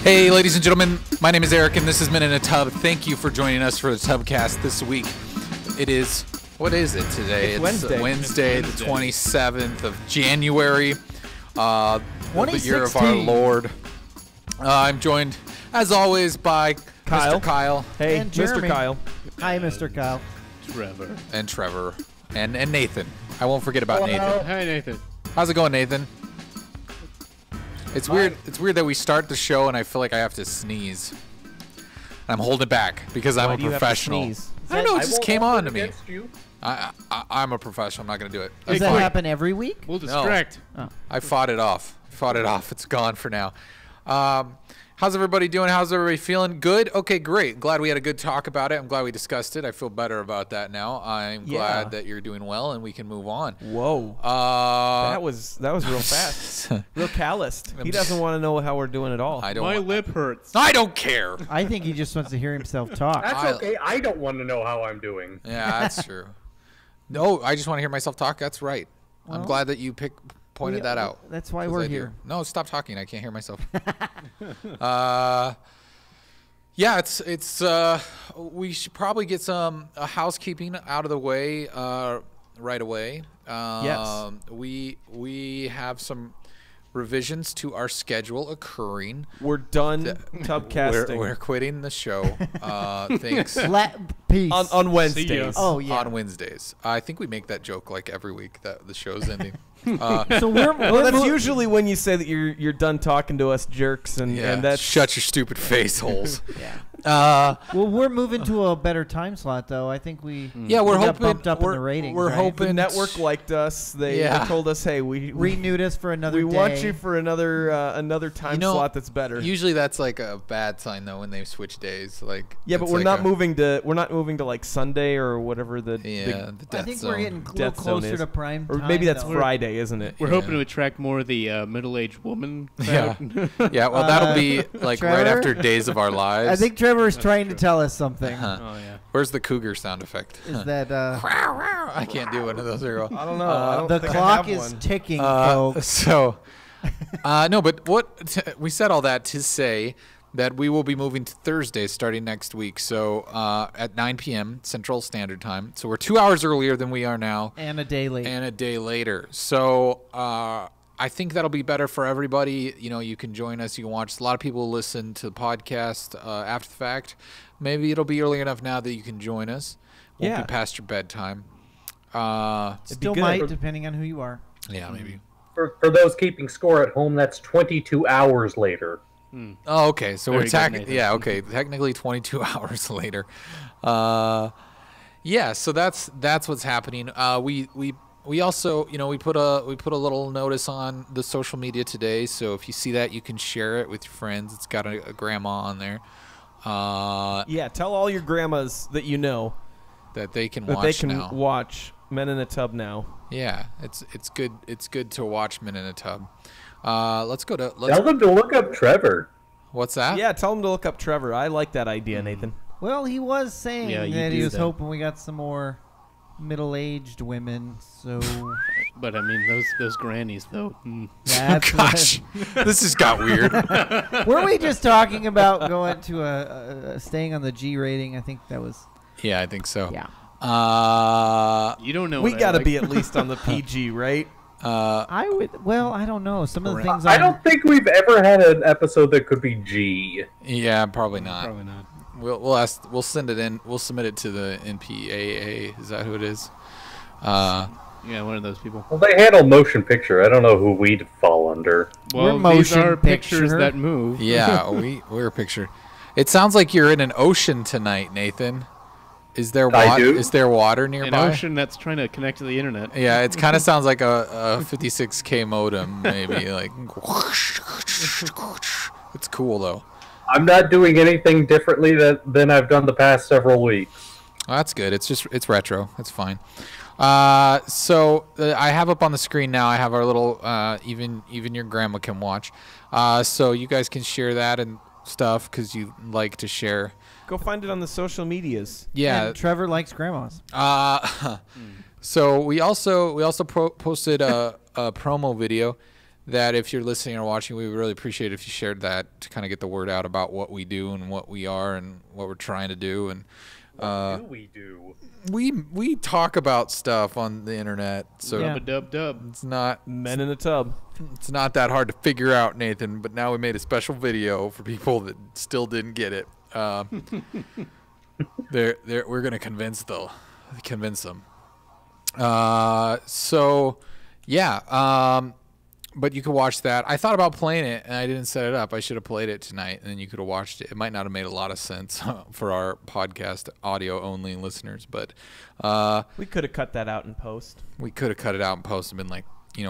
Hey, ladies and gentlemen, my name is Eric, and this is Men in a Tub. Thank you for joining us for the Tubcast this week. It is, what is it today? It's Wednesday, the 27th of January, the year of our Lord. I'm joined, as always, by Kyle. Mr. Kyle. Hey, And Mr. Jeremy. Kyle. Hi, Mr. Kyle. Trevor. And Nathan. I won't forget about Nathan. Hi, Nathan. How's it going, Nathan? It's weird. It's weird that we start the show and I feel like I have to sneeze. I'm holding it back because I'm Why a do you have to professional. sneeze? I don't know. It just came on to me. You. I'm a professional. I'm not gonna do it. Does That's that fine. happen every week? We'll distract. I fought it off. It's gone for now. How's everybody doing? How's everybody feeling? Good? Okay, great. Glad we had a good talk about it. I'm glad we discussed it. I feel better about that now. I'm glad that you're doing well and we can move on. Whoa. That was real fast. Real calloused. He doesn't want to know how we're doing at all. I don't. My lip hurts. I don't care. I think he just wants to hear himself talk. That's okay. I don't want to know how I'm doing. Yeah, that's true. No, I just want to hear myself talk. That's right. I'm Well, glad that you pointed that out. That's why 'Cause we're I do. here. No, stop talking. I can't hear myself. Yeah, it's we should probably get some housekeeping out of the way right away. Yes. We have some revisions to our schedule occurring. We're done tubcasting We're quitting the show. Thanks. Peace. on Wednesdays. Oh, yeah. On Wednesdays. I think we make that joke like every week that the show's ending. So we're Well, that's mo- usually when you say that you're done talking to us jerks, and that's shut your stupid face holes. well, we're moving to a better time slot, though. I think we Yeah, we're we got hoping bumped up in the ratings. We're right? hoping the network liked us. They told us, hey, we renewed us for another we day. want you for another time slot that's better. Usually that's like a bad sign though when they switch days. Like Yeah, but it's we're like not moving to like Sunday or whatever the the I death think zone. we're getting a little death zone closer is. to prime or time. maybe that's though. Friday, isn't it? We're hoping to attract more of the middle-aged woman. Yeah, yeah. Well, that'll be like right Trevor? after Days of Our Lives. I think Trevor is trying to tell us something. Oh yeah. Where's the cougar sound effect? Is that I can't do one of those. Girl. I don't know. I don't the think I clock have is one. ticking, folks? So, no, but we said all that to say that we will be moving to Thursday starting next week. So at 9 p.m. Central Standard Time. So we're 2 hours earlier than we are now. And a day late. And a day later. So I think that'll be better for everybody. You know, you can join us. You can watch. A lot of people listen to the podcast after the fact. Maybe it'll be early enough now that you can join us. Won't be past your bedtime. Still might, depending on who you are. Yeah, maybe. For those keeping score at home, that's 22 hours later. Oh, okay. So Very we're good, Nathan. yeah, okay. Technically 22 hours later. Yeah, so that's what's happening. We also, you know, we put a little notice on the social media today. So if you see that, you can share it with your friends. It's got a grandma on there. Yeah, tell all your grandmas that you know that they can that watch they can now. watch Men in a Tub now. Yeah, it's good. It's good to watch Men in a Tub. Let's go to. Tell them to look up Trevor. What's that? Yeah, tell them to look up Trevor. I like that idea, Nathan. Well, he was saying Yeah, you that he do was that. hoping we got some more middle-aged women. So But I mean, those grannies though. that's Gosh, this has got weird. Were we just talking about going to a staying on the G rating? I think that was. Yeah, I think so. Yeah. You don't know. We what got to I be at least on the PG, right? I would. Well, I don't know. Some of the things I don't think we've ever had an episode that could be G. Yeah, probably not. Probably not. We'll send it in. We'll submit it to the NPAA. Is that who it is? Yeah, one of those people. Well, they handle motion picture. I don't know who we'd fall under. Well, We're these motion are pictures picture. that move. Yeah, we're a picture. It sounds like you're in an ocean tonight, Nathan. Is there I do. Is there water An nearby? ocean that's trying to connect to the internet. Yeah, it kind of sounds like a 56K modem, maybe like. It's cool though. I'm not doing anything differently than I've done the past several weeks. Well, that's good. It's retro. It's fine. So I have up on the screen now. I have our little even your grandma can watch. So you guys can share that and stuff because you like to share. Go find it on the social medias. Yeah. And Trevor likes grandmas. So we also posted a promo video that if you're listening or watching, we would really appreciate if you shared that to kind of get the word out about what we do and what we are and what we're trying to do. And what do we do? We talk about stuff on the internet, so Dub. it's not Men in a tub. it's not that hard to figure out, Nathan. But now we made a special video for people that still didn't get it. We're gonna convince them. So yeah. But you could watch that. I thought about playing it, and I didn't set it up. I should have played it tonight, and then you could have watched it. It might not have made a lot of sense for our podcast audio-only listeners, but we could have cut that out in post. we could have cut it out and posted and been like,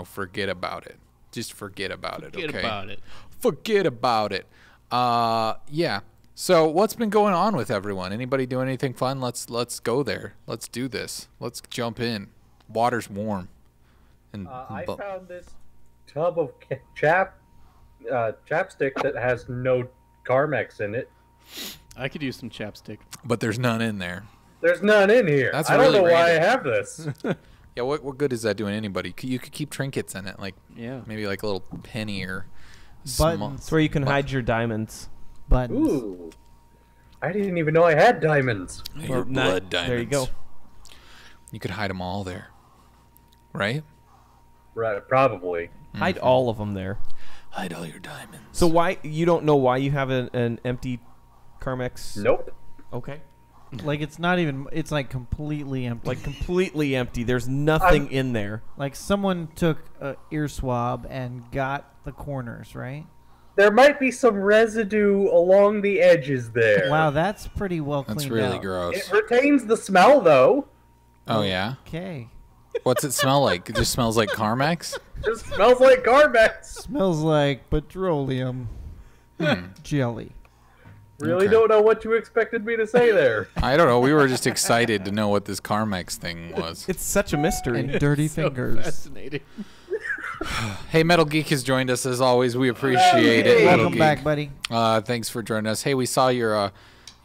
forget about it. Just forget about it, Forget okay? about it. Forget about it. Yeah. So what's been going on with everyone? Anybody doing anything fun? Let's go there. Let's do this. Let's jump in. Water's warm. And I found this tub of chapstick that has no Carmex in it. I could use some chapstick. but there's none in there. There's none in here. That's I don't really know why I random. have this. Yeah, what good is that doing anybody? You could keep trinkets in it, like Yeah. maybe like a little penny or Buttons. It's where you can hide your diamonds. Buttons. Ooh. I didn't even know I had diamonds. your Or not- blood diamonds. There you go. You could hide them all there, right? Right, probably. Hide all of them there. Hide all your diamonds. So why you don't know why you have an empty Carmex? Nope. Okay. Like it's not even. It's like completely empty. Like completely empty. There's nothing in there. Like someone took a ear swab and got the corners, right? There might be some residue along the edges there. Wow, that's pretty well cleaned That's really out. gross. It retains the smell, though. Oh yeah. Okay. What's it smell like? It just smells like Carmex. Just smells like Carmex. Smells like petroleum jelly. Really Okay. don't know what you expected me to say there. I don't know. We were just excited to know what this Carmex thing was. It's such a mystery. And dirty So fingers. fascinating. Hey, Metal Geek has joined us as always. We appreciate it. Hey. Metal Welcome Geek. back, buddy. Thanks for joining us. Hey, we saw your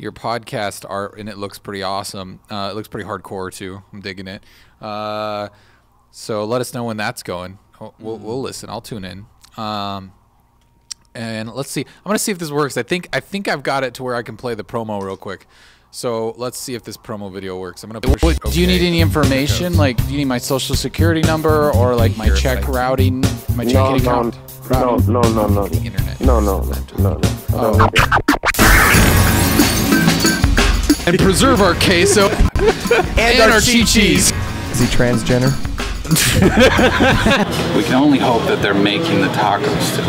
podcast art, and it looks pretty awesome. It looks pretty hardcore too. I'm digging it. So let us know when that's going. We'll listen. I'll tune in. And let's see. I'm gonna see if this works. I think I've got it to where I can play the promo real quick. So let's see if this promo video works. I'm gonna push. Do you need any information? Like, do you need my social security number or like my check routing, my checking account? No. The internet. No. I don't need it. And preserve our queso and our chi-chis. Is he transgender? We can only hope that they're making the tacos still.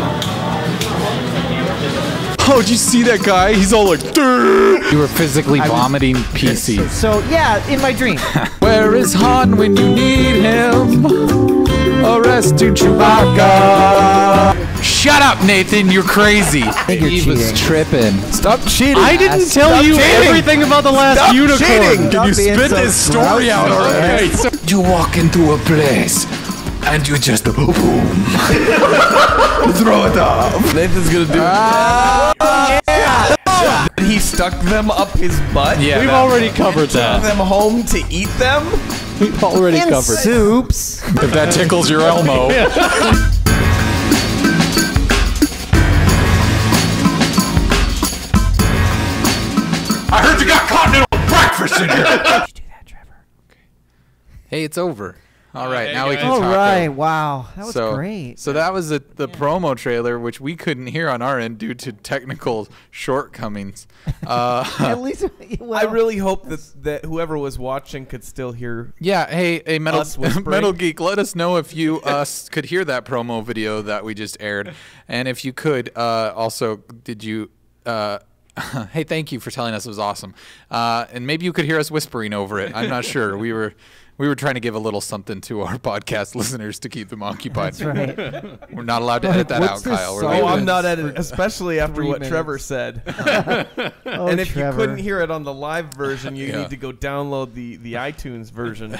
Oh, did you see that guy? He's all like, "Durr." You were physically vomiting PCs. So yeah, in my dream. Where is Han when you need him? Arrested Chewbacca. Shut up, Nathan. You're crazy. you're He was cheating. tripping. Stop cheating. I didn't tell you everything about the last unicorn. cheating. Can you spit this story out Okay, so you walk into a place and you just boom. Throw it off. Nathan's gonna do it. He stuck them up his butt. Yeah, We've that- already covered Took that. them home to eat them. We've already And covered. soups. If that tickles your Elmo. I heard you got continental breakfast in here. Hey, it's over. All right, hey, now we guys. can All talk. right. Wow, that was great. So that was the promo trailer, which we couldn't hear on our end due to technical shortcomings. At least, well, I really hope that whoever was watching could still hear. Yeah, hey, Us whispering. Metal Geek, let us know if you could hear that promo video that we just aired, and if you could, also, did you? Hey, thank you for telling us it was awesome, and maybe you could hear us whispering over it. I'm not sure. We were trying to give a little something to our podcast listeners to keep them occupied. That's right. We're not allowed to edit that What's out, this Kyle. We're song? leaving I'm it. not at it, especially after 3 what minutes. Trevor said. Oh, And if Trevor. you couldn't hear it on the live version, you Yeah. need to go download the iTunes version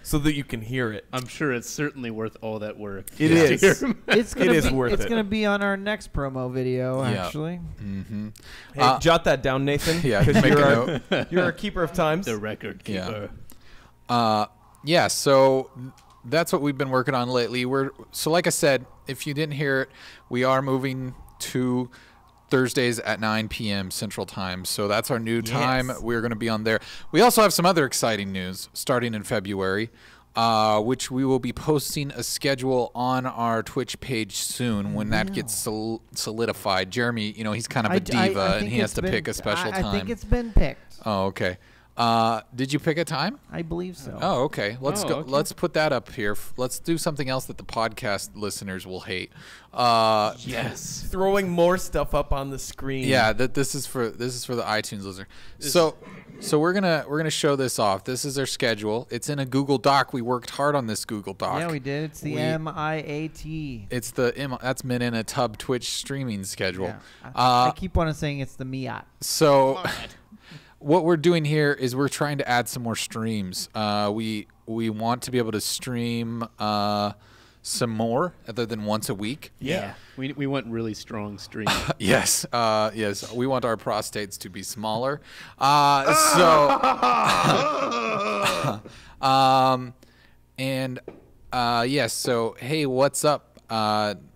so that you can hear it. I'm sure it's certainly worth all that work. It just to is. hear 'em. It's gonna It is be, worth It's it. gonna be on our next promo video, Yeah. actually. Hey, jot that down, Nathan. Yeah, 'cause make a you're, note. you're a keeper of times. The record keeper. Yeah, so that's what we've been working on lately. So like I said, if you didn't hear it, we are moving to Thursdays at 9 p.m. Central Time. So that's our new time. We're going to be on there. We also have some other exciting news starting in February, which we will be posting a schedule on our Twitch page soon when that gets solidified. Jeremy, he's kind of a diva, and he has to pick a special time. I think it's been picked. Oh, okay. Did you pick a time? I believe so. Oh, okay. Let's go. Okay. Let's put that up here. Let's do something else that the podcast listeners will hate. Yes. Throwing more stuff up on the screen. Yeah, this is for the iTunes listener. So we're gonna show this off. This is our schedule. It's in a Google Doc. We worked hard on this Google Doc. Yeah, we did. It's the MIAT. It's that's been in a Tub Twitch streaming schedule. Yeah. I keep on saying it's the MIAT. So what we're doing here is we're trying to add some more streams. We want to be able to stream some more other than once a week. Yeah. We want really strong streams. Yes. Yes. We want our prostates to be smaller. Yes. So hey, what's up?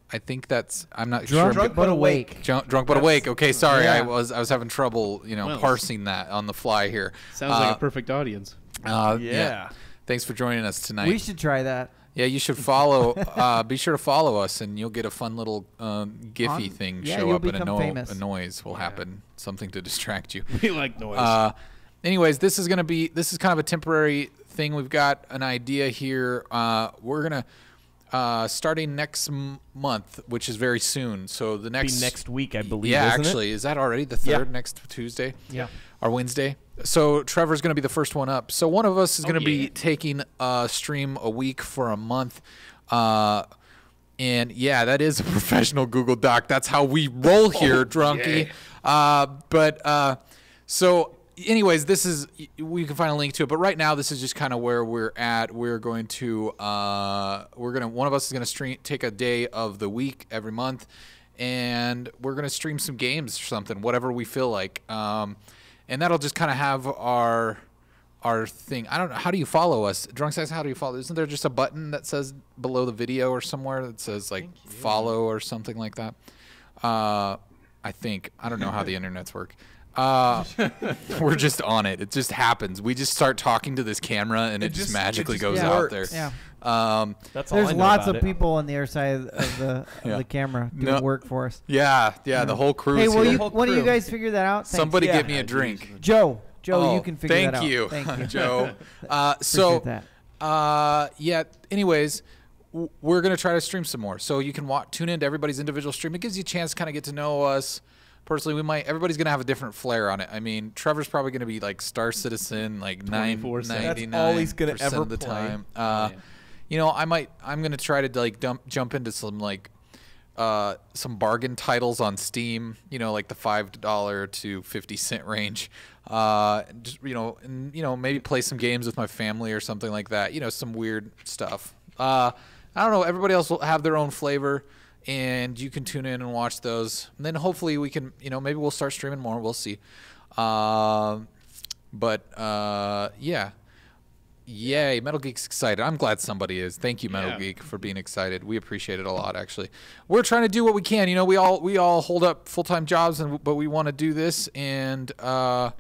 I think that's. I'm not sure. Drunk but awake. Drunk but awake. Okay, sorry. Yeah. I was having trouble, parsing that on the fly here. Sounds like a perfect audience. Yeah. Thanks for joining us tonight. We should try that. Yeah, you should follow. Be sure to follow us, and you'll get a fun little Giphy thing show you'll up, and become famous. a noise will happen, something to distract you. We like noise. Anyways, this is kind of a temporary thing. We've got an idea here. We're gonna starting next month, which is very soon. So the next week, I believe. Yeah, isn't actually, is that already the 3rd? Yeah. Next Tuesday? Yeah. Or Wednesday? So Trevor's going to be the first one up. So one of us is going to be taking a stream a week for a month. And yeah, that is a professional Google Doc. That's how we roll here, Drunky. So anyways, we can find a link to it. But right now, this is just kind of where we're at. We're going to, one of us is going to take a day of the week every month, and we're going to stream some games or something, whatever we feel like. And that'll just kind of have our thing. I don't know. How do you follow us? Drunk says, how do you follow? Isn't there just a button that says below the video or somewhere that says like follow or something like that? I think. I don't know how the internets work. We're just on it. It just happens. We just start talking to this camera, and it just magically goes out there. Yeah. That's all I There's know lots about of it. people on the other side of the camera doing work for us. Yeah, the whole crew. Hey, is here. why don't you guys figure that out? Thanks. Somebody Yeah. get me a drink. Joe, Oh, you can figure that out. Thank you, Thank you. Joe. Appreciate that. Yeah. Anyways, we're gonna try to stream some more, so you can tune into everybody's individual stream. It gives you a chance to kind of get to know us personally. Everybody's gonna have a different flair on it. I mean, Trevor's probably gonna be like Star Citizen, like 24/7. That's all he's gonna 99% ever of the play. time. I'm gonna try to like jump into some like some bargain titles on Steam, like the $5 to 50-cent range. Just, maybe play some games with my family or something like that. Some weird stuff. I don't know. Everybody else will have their own flavor, and you can tune in and watch those. And then hopefully we can, maybe we'll start streaming more. We'll see. Yeah. Yay, Metal Geek's excited. I'm glad somebody is. Thank you, Metal Geek, for being excited. We appreciate it a lot, actually. We're trying to do what we can. We all hold up full-time jobs, but we want to do this, and I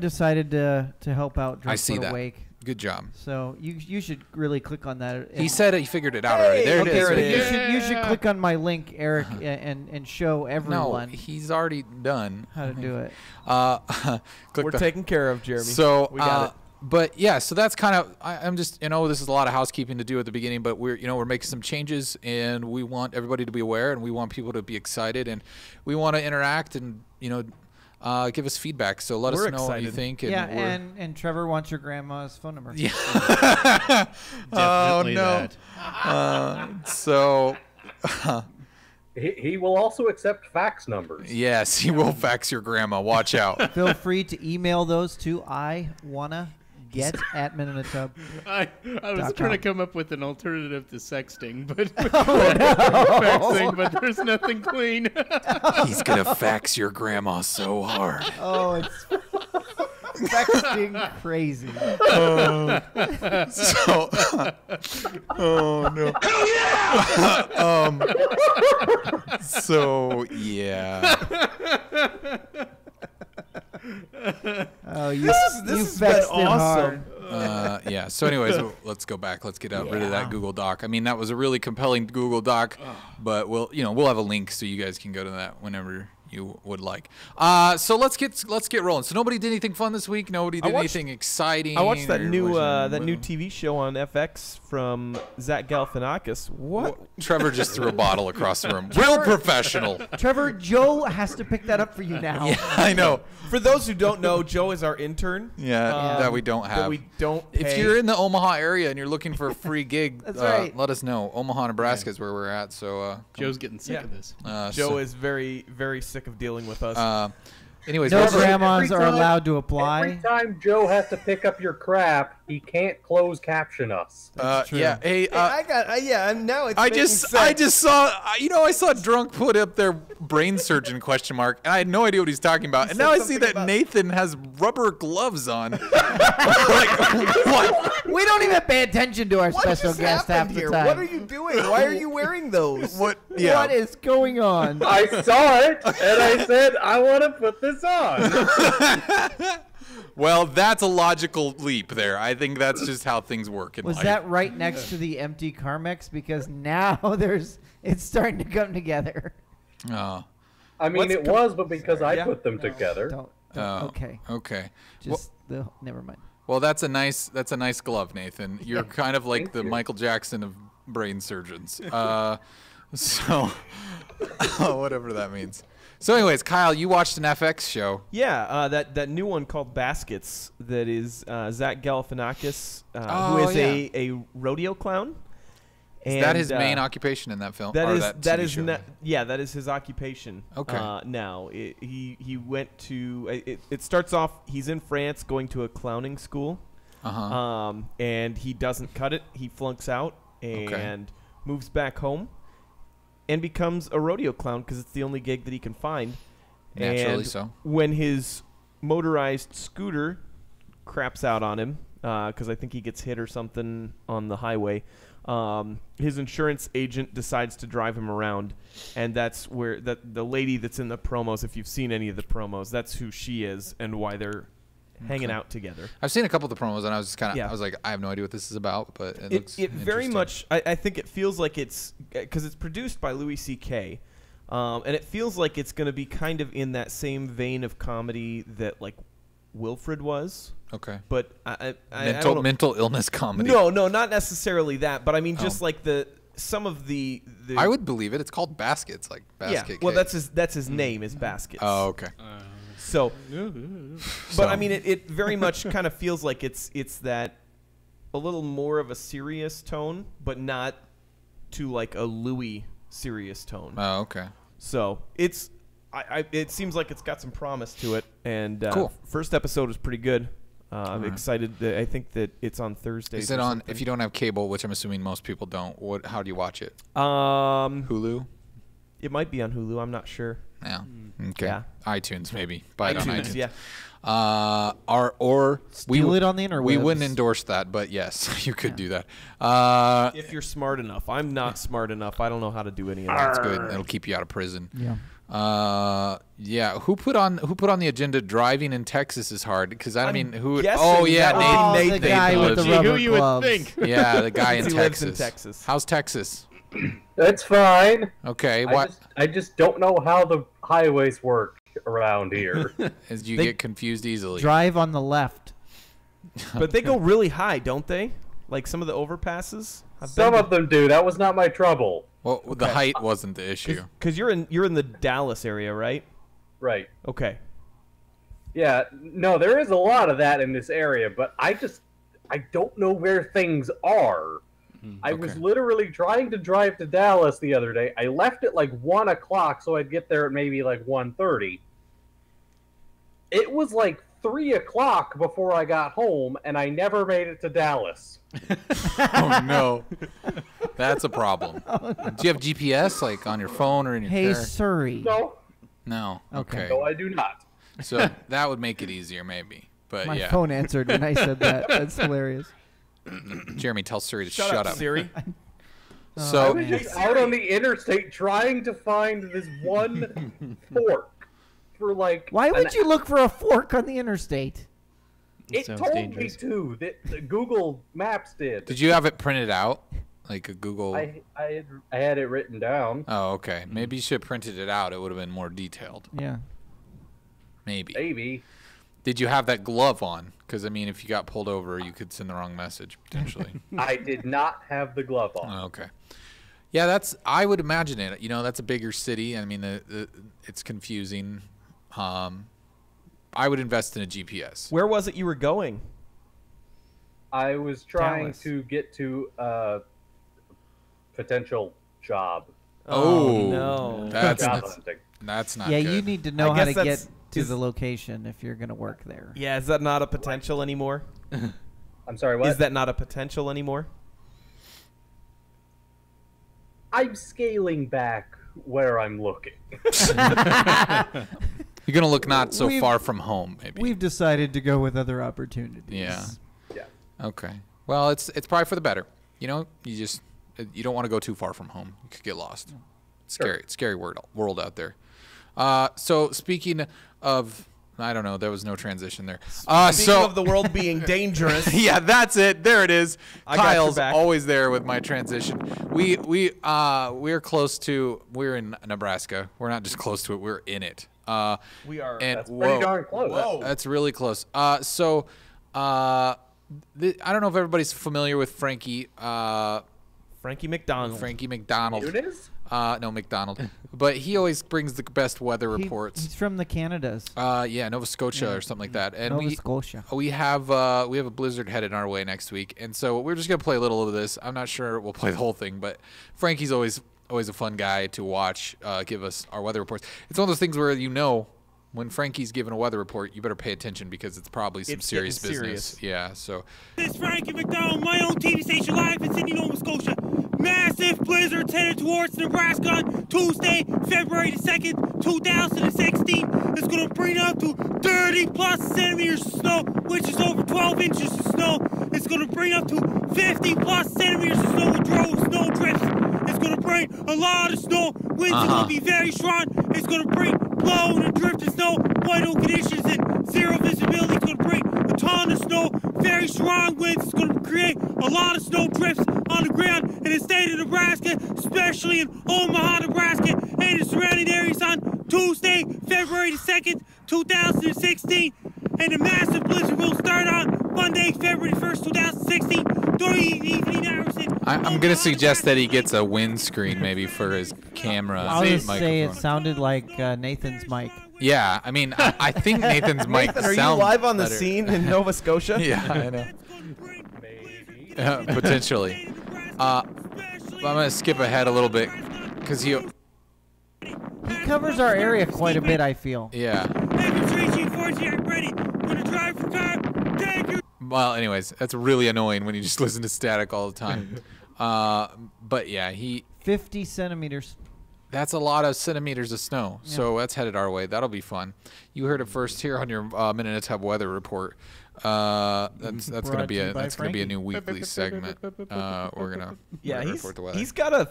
decided to help out Drunk I see But that. Awake. Good job. So you should really click on that. He said he figured it out already. There it is. there it You is. you should click on my link, Eric, and show No, everyone he's already done. how to do it. Click We're the- taken care of, Jeremy. So we got it. But yeah, so that's kind of. I'm just this is a lot of housekeeping to do at the beginning, but we're making some changes, and we want everybody to be aware, and we want people to be excited, and we want to interact, and give us feedback. So let We're us know what you excited. think. And Yeah, we're- and Trevor wants your grandma's phone number. Yeah. Definitely no. that. So He will also accept fax numbers. yes, he will fax your grandma. Watch out. Feel free to email those to iwannnaget@minuteatub. I was .com. trying to come up with an alternative to sexting, but faxing, but there's nothing clean. He's gonna fax your grandma so hard. Oh, it's Sexting crazy. So, oh no. Hell yeah! So yeah. Oh, you, This you has been vexed it awesome. hard. Yeah. So, anyways, let's go back. Let's get rid of that Google Doc. I mean, that was a really compelling Google Doc, but we'll have a link so you guys can go to that whenever you would like. So let's get rolling. So nobody did anything fun this week. Nobody did anything exciting. I watched that or new was- TV show on FX from Zach Galifianakis. What? Trevor just threw a bottle across the room. Real professional. Trevor, Joe has to pick that up for you now. Yeah, I know. For those who don't know, Joe is our intern. Yeah, that we don't have. That we don't If pay. you're in the Omaha area and you're looking for a free gig, That's right. let us know. Omaha, Nebraska is where we're at. So Joe's getting sick of this. Joe is very, very sick of dealing with us. anyways, No Trevor- grandmas Every are time- allowed to Every apply. time Joe has to pick up your crap, he can't close caption us. yeah. Hey, and now it's I just saw, I saw Drunk put up their brain surgeon question mark, and I had no idea what he's talking about. And now I see that Nathan has rubber gloves on. Like, what? We don't even pay attention to our special guest half the time. What are you doing? Why are you wearing those? What? Yeah. What is going on? I saw it, and I said, I want to put this on. Well, that's a logical leap there. I think that's just how things work in Was life. that right next to the empty Carmex? Because now it's starting to come together. Oh. I mean, it was, but because I put them together. Don't, Oh, okay. Okay. Just never mind. Well, that's a nice glove, Nathan. You're kind of like Thank the you. Michael Jackson of brain surgeons. So whatever that means. So, anyways, Kyle, you watched an FX show. Yeah, that new one called Baskets that is Zach Galifianakis, who Oh, is yeah. a rodeo clown. Is that And, his main occupation in that film? That or is that that TV is show? that is his occupation. Okay. Now he went to it starts off he's in France going to a clowning school. And he doesn't cut it. He flunks out and moves back home and becomes a rodeo clown because it's the only gig that he can find. Naturally And so. when his motorized scooter craps out on him because I think he gets hit or something on the highway, his insurance agent decides to drive him around, and that's where the lady that's in the promos, if you've seen any of the promos, that's who she is and why they're hanging out together. I've seen a couple of the promos, and I was just kind of, Yeah. I was like, I have no idea what this is about, but it looks It very interesting. much, I think it feels like it's, because it's produced by Louis C.K., and it feels like it's going to be kind of in that same vein of comedy that, like, Wilfred was. Okay. But I don't know. mental illness comedy. No, not necessarily that, but I mean just like some of the I would believe it. It's called Baskets, like basket. yeah. Well, case. that's his name is Baskets. Oh, okay. So, but I mean, it very much kind of feels like it's that a little more of a serious tone, but not to like a Louis serious tone. Oh, okay. So it seems like it's got some promise to it, and Cool. First episode was pretty good. I'm excited. I think that it's on Thursday. Is it on? If you don't have cable, which I'm assuming most people don't, how do you watch it? Hulu. It might be on Hulu. I'm not sure. Yeah. Okay. Yeah. iTunes maybe. Buy it on iTunes. Yeah. Or Steal it on the interwebs. We wouldn't endorse that, but yes, you could do that. If you're smart enough. I'm not smart enough. I don't know how to do any of that. That's good. It'll keep you out of prison. Yeah. Yeah. Who put on the agenda? Driving in Texas is hard because I mean, who? guessing Oh yeah, that would Nathan. be the Nathan guy with the Gee, rubber who you would gloves. think? Yeah, the guy in He Texas. lives in Texas. How's Texas? That's fine. Okay. What? I just don't know how the highways work around here. As you They get confused easily. Drive on the left. But they go really high, don't they? Like some of the overpasses. Some of them do. That was not my trouble. Well, the height wasn't the issue. Because you're in the Dallas area, right? Right. Okay. Yeah. No, there is a lot of that in this area, but I don't know where things are. I was Okay. literally trying to drive to Dallas the other day. I left at like 1 o'clock, so I'd get there at maybe like 1:30. It was like 3 o'clock before I got home, and I never made it to Dallas. Oh no, that's a problem. Do you have GPS like on your phone or in your Hey, car? Surrey. No, No. Okay. no, I do not. So that would make it easier, maybe. But My yeah, phone answered when I said that. That's hilarious. Jeremy, tell Siri to Shut up, Siri. I So was just out on the interstate trying to find this one fork for like. Why would you look for a fork on the interstate? It Sounds told dangerous. me to. That Google Maps did. did you have it printed out, like a Google? I had it written down. Oh, okay. Maybe you should have printed it out. It would have been more detailed. Yeah. Maybe. Maybe. Did you have that glove on? Because I mean, if you got pulled over, you could send the wrong message potentially. I did not have the glove on. Oh, okay. Yeah, that's. I would imagine it. You know, that's a bigger city. I mean, it's confusing. I would invest in a GPS. Where was it you were going? I was trying Dallas. to get to a potential job. Oh, no. That's job not, hunting. that's not Yeah, good. you need to know I how guess to that's- get to is- the location if you're going to work there. Yeah, is that not a potential anymore? I'm sorry, what? Is that not a potential anymore? I'm scaling back where I'm looking. You're gonna look not so We've- far from home, maybe. We've decided to go with other opportunities. Yeah. Yeah. Okay. Well, it's probably for the better. You know, you don't want to go too far from home. You could get lost. It's scary. It's scary world out there. So speaking of, I don't know, there was no transition there. Speaking So of the world being dangerous. yeah, that's it. There it is. I got your Kyle's back. always there with my transition. We're close to. We're in Nebraska. We're not just close to it. We're in it. We are. And That's pretty darn close. Whoa. that's really close. I don't know if everybody's familiar with Frankie. Frankie McDonald. Frankie McDonald. Muniz? No, McDonald. But he always brings the best weather He's reports. from the Canadas. Yeah, Nova Scotia or something like that. And Nova Scotia. we have a blizzard headed our way next week, and so we're just gonna play a little of this. I'm not sure we'll play the whole thing, but Frankie's always a fun guy to watch. Give us our weather reports. It's one of those things where when Frankie's giving a weather report, you better pay attention because it's probably some It's serious getting business. serious. Yeah. So This Frankie McDonald, my own TV station live in Sydney, Nova Scotia. Massive blizzard headed towards Nebraska on Tuesday, February the 2nd, 2016. It's going to bring up to 30 plus centimeters of snow, which is over 12 inches of snow. It's going to bring up to 50 plus centimeters of snow with snow drifts. It's going to bring a lot of snow. Winds are going to be very strong. It's going to bring blowing and drifting snow, whiteout conditions, and zero visibility. It's going to bring a ton of snow, very strong winds. It's going to create a lot of snow drifts on the ground in the state of Nebraska, especially in Omaha, Nebraska, and the surrounding areas on Tuesday, February the 2nd, 2016. And the massive blizzard will start on Monday, February 1st, 2016, during the evening hours. I'm gonna suggest that he gets a windscreen maybe for his camera. I'll just say it microphone. sounded like Nathan's mic. Yeah, I mean, I think Nathan's mic Nathan, are you sounds live on the better. scene in Nova Scotia? Yeah, I know. Maybe. Potentially. I'm gonna skip ahead a little bit because He covers our area quite a bit, I feel. yeah. Well, anyways, that's really annoying when you just listen to static all the time. But yeah, 50 centimeters. that's a lot of centimeters of snow. So that's headed our way. That'll be fun. You heard it first here on your Minute in a Tub weather report. That's gonna Brought be to you a by that's gonna be a Frankie. new weekly segment. We're gonna Yeah, report the weather. he's got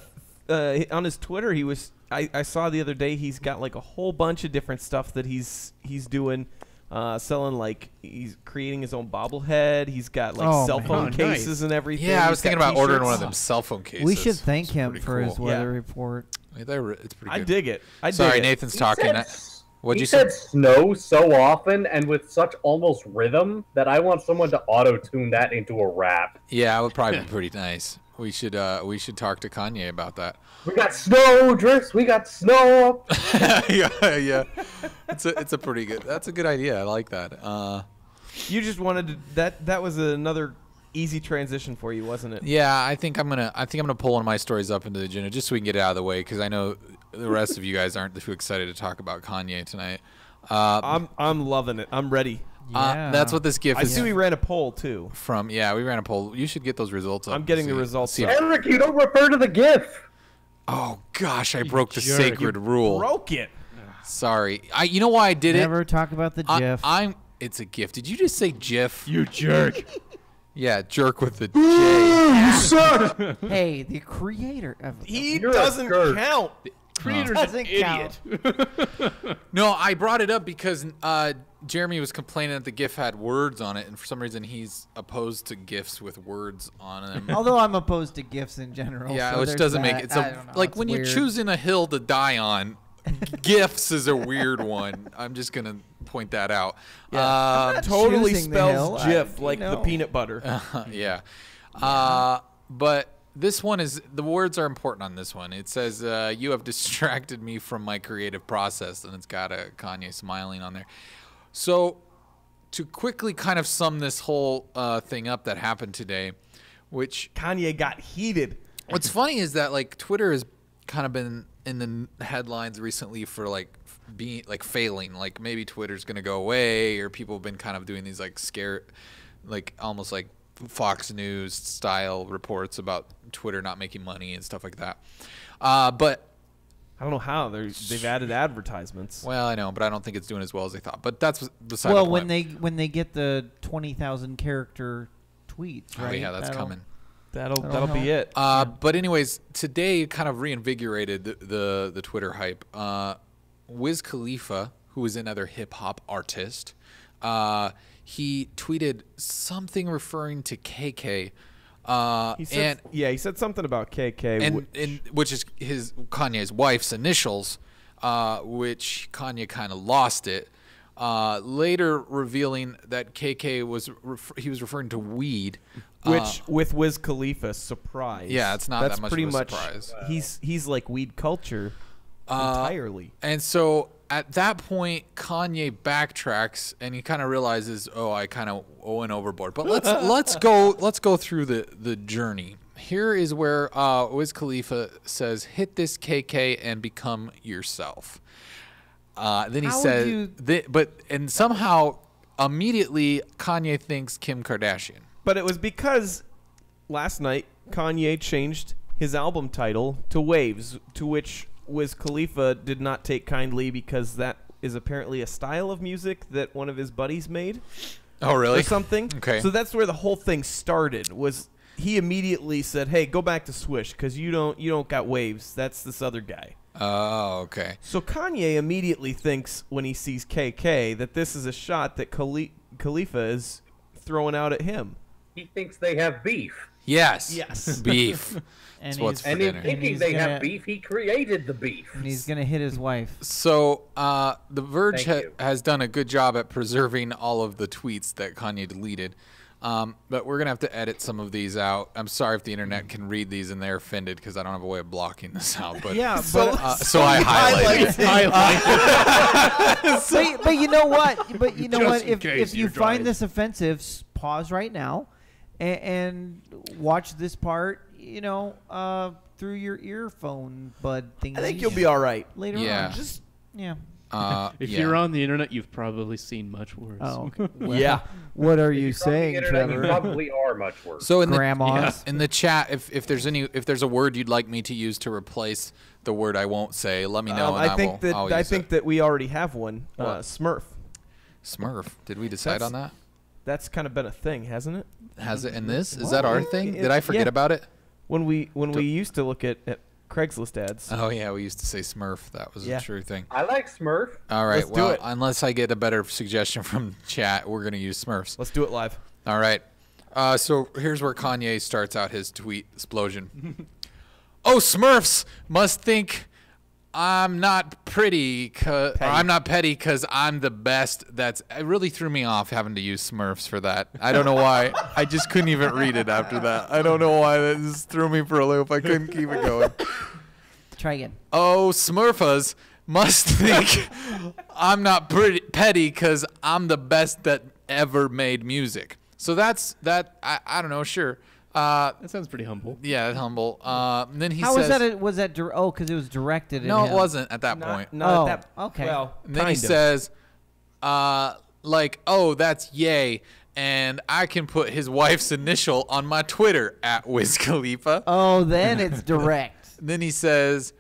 on his Twitter. I saw the other day he's got like a whole bunch of different stuff that he's doing, selling, like he's creating his own bobblehead. He's got like Oh, cell man. phone Oh, nice. cases and everything. Yeah, I He's was thinking got about ordering one of t-shirts. them cell phone cases. We should thank It's him pretty for his cool. weather Yeah. report. Yeah, it's pretty I good. dig it. Sorry, dig it. Nathan's talking. What'd you he say? said snow so often and with such almost rhythm that I want someone to auto-tune that into a rap. Yeah, it would probably be pretty nice. We should talk to Kanye about that. We got snow drifts. We got snow. yeah. It's a pretty good. That's a good idea. I like that. You just wanted to, that was another easy transition for you, wasn't it? Yeah, I think I'm gonna pull one of my stories up into the agenda just so we can get it out of the way because I know the rest of you guys aren't too excited to talk about Kanye tonight. I'm loving it. I'm ready. Yeah. That's what this GIF I is see we ran a poll too. from. Yeah, we ran a poll. You should get those results up. I'm getting the See- results see- up. Eric, you don't refer to the GIF. Oh gosh, I broke the jerk. sacred rule. Broke it. Sorry. You know why I did it? Never talk about the GIF. I'm It's a GIF. Did you just say GIF? You jerk. Yeah, jerk with the J. Hey, the creator of He You're a doesn't jerk. count. Creator's Doesn't an count. idiot. No, I brought it up because Jeremy was complaining that the GIF had words on it, and for some reason he's opposed to GIFs with words on them. Although I'm opposed to gifts in general. Yeah, so which there's doesn't that. make it. I don't know, Like it's when weird. you're choosing a hill to die on, GIFs is a weird one. I'm just gonna point that out. I'm not Totally choosing the spells hill. Jif I- like you the know. peanut butter. Yeah. But this one is, the words are important on this one. It says, you have distracted me from my creative process, and it's got a Kanye smiling on there. So to quickly kind of sum this whole thing up that happened today, which Kanye got heated. what's funny is that like Twitter has kind of been in the headlines recently for like being like failing, like maybe Twitter's going to go away, or people have been kind of doing these like like almost like Fox News style reports about Twitter not making money and stuff like that. But I don't know how they've added advertisements. well, I know, but I don't think it's doing as well as they thought. But that's beside Well, the point. when they get the 20,000 character tweets, Oh right? yeah, that's That'll- coming. That'll be it. But anyways, today kind of reinvigorated the Twitter hype. Wiz Khalifa, who is another hip hop artist, he tweeted something referring to KK. He said, he said something about KK. And which is Kanye's wife's initials, which Kanye kind of lost it. Later revealing that KK was he was referring to weed, which with Wiz Khalifa, surprise. Yeah, it's not That's that much pretty of a much, surprise. He's like weed culture entirely. And so at that point, Kanye backtracks and he kind of realizes, oh, I kind of went overboard. But let's go through the journey. Here is where Wiz Khalifa says, "Hit this KK and become yourself." Then he How would says, you- and somehow immediately Kanye thinks Kim Kardashian. But it was because last night Kanye changed his album title to Waves, to which Wiz Khalifa did not take kindly because that is apparently a style of music that one of his buddies made. Oh, really? Or something. Okay. So that's where the whole thing started. Was he immediately said, "Hey, go back to Swish because you don't got Waves. That's this other guy." Oh, okay. So Kanye immediately thinks when he sees KK that this is a shot that Khalifa is throwing out at him. He thinks they have beef. Yes. Yes. Beef. And That's what's he's- for And in dinner. thinking he's they gonna- have beef, he created the beef. And he's gonna hit his wife. So The Verge Thank you. has done a good job at preserving all of the tweets that Kanye deleted. But we're going to have to edit some of these out. I'm sorry if the internet can read these and they're offended because I don't have a way of blocking this out. But Yeah, So- but so I highlighted it. but you know what? But you know Just what? in If case you you're find trying. this offensive, pause right now and watch this part. You know, through your earphone bud thing. I think you'll be all right. later Yeah. on. Just yeah. If yeah. you're on the internet, you've probably seen much worse. Oh, okay. Well, Yeah. What are you If you're on the saying, internet, you Trevor? probably are much worse. So Grandmas. in the chat, if there's a word you'd like me to use to replace the word I won't say, let me know. And I think that I'll I use think it. that we already have one. What? Smurf. Smurf. Did we decide That's- on that? That's kind of been a thing, hasn't it? Has it in this? Is that our thing? Did I forget Yeah. about it? When we used to look at Craigslist ads. Oh yeah, we used to say Smurf. That was Yeah. a true thing. I like Smurf. All right. Let's do well, it. unless I get a better suggestion from chat, we're gonna use Smurfs. Let's do it live. All right. So here's where Kanye starts out his tweet explosion. Oh, Smurfs must think I'm not pretty, or I'm not petty because I'm the best. It really threw me off having to use Smurfs for that. I don't know why. I just couldn't even read it after that. I don't know why. That just threw me for a loop. I couldn't keep it going. Try again. Oh, Smurfas must think I'm not petty because I'm the best that ever made music. So that's that. I don't know. Sure. That sounds pretty humble. Yeah, humble. And then he How says, was that? Was that? Oh, because it was directed. no, at it him. wasn't at that point. Not Oh, at that. okay. Well, And then he kind of. says, like, oh, that's yay. And I can put his wife's initial on my Twitter at Wiz Khalifa. Oh, then it's direct. Then he says,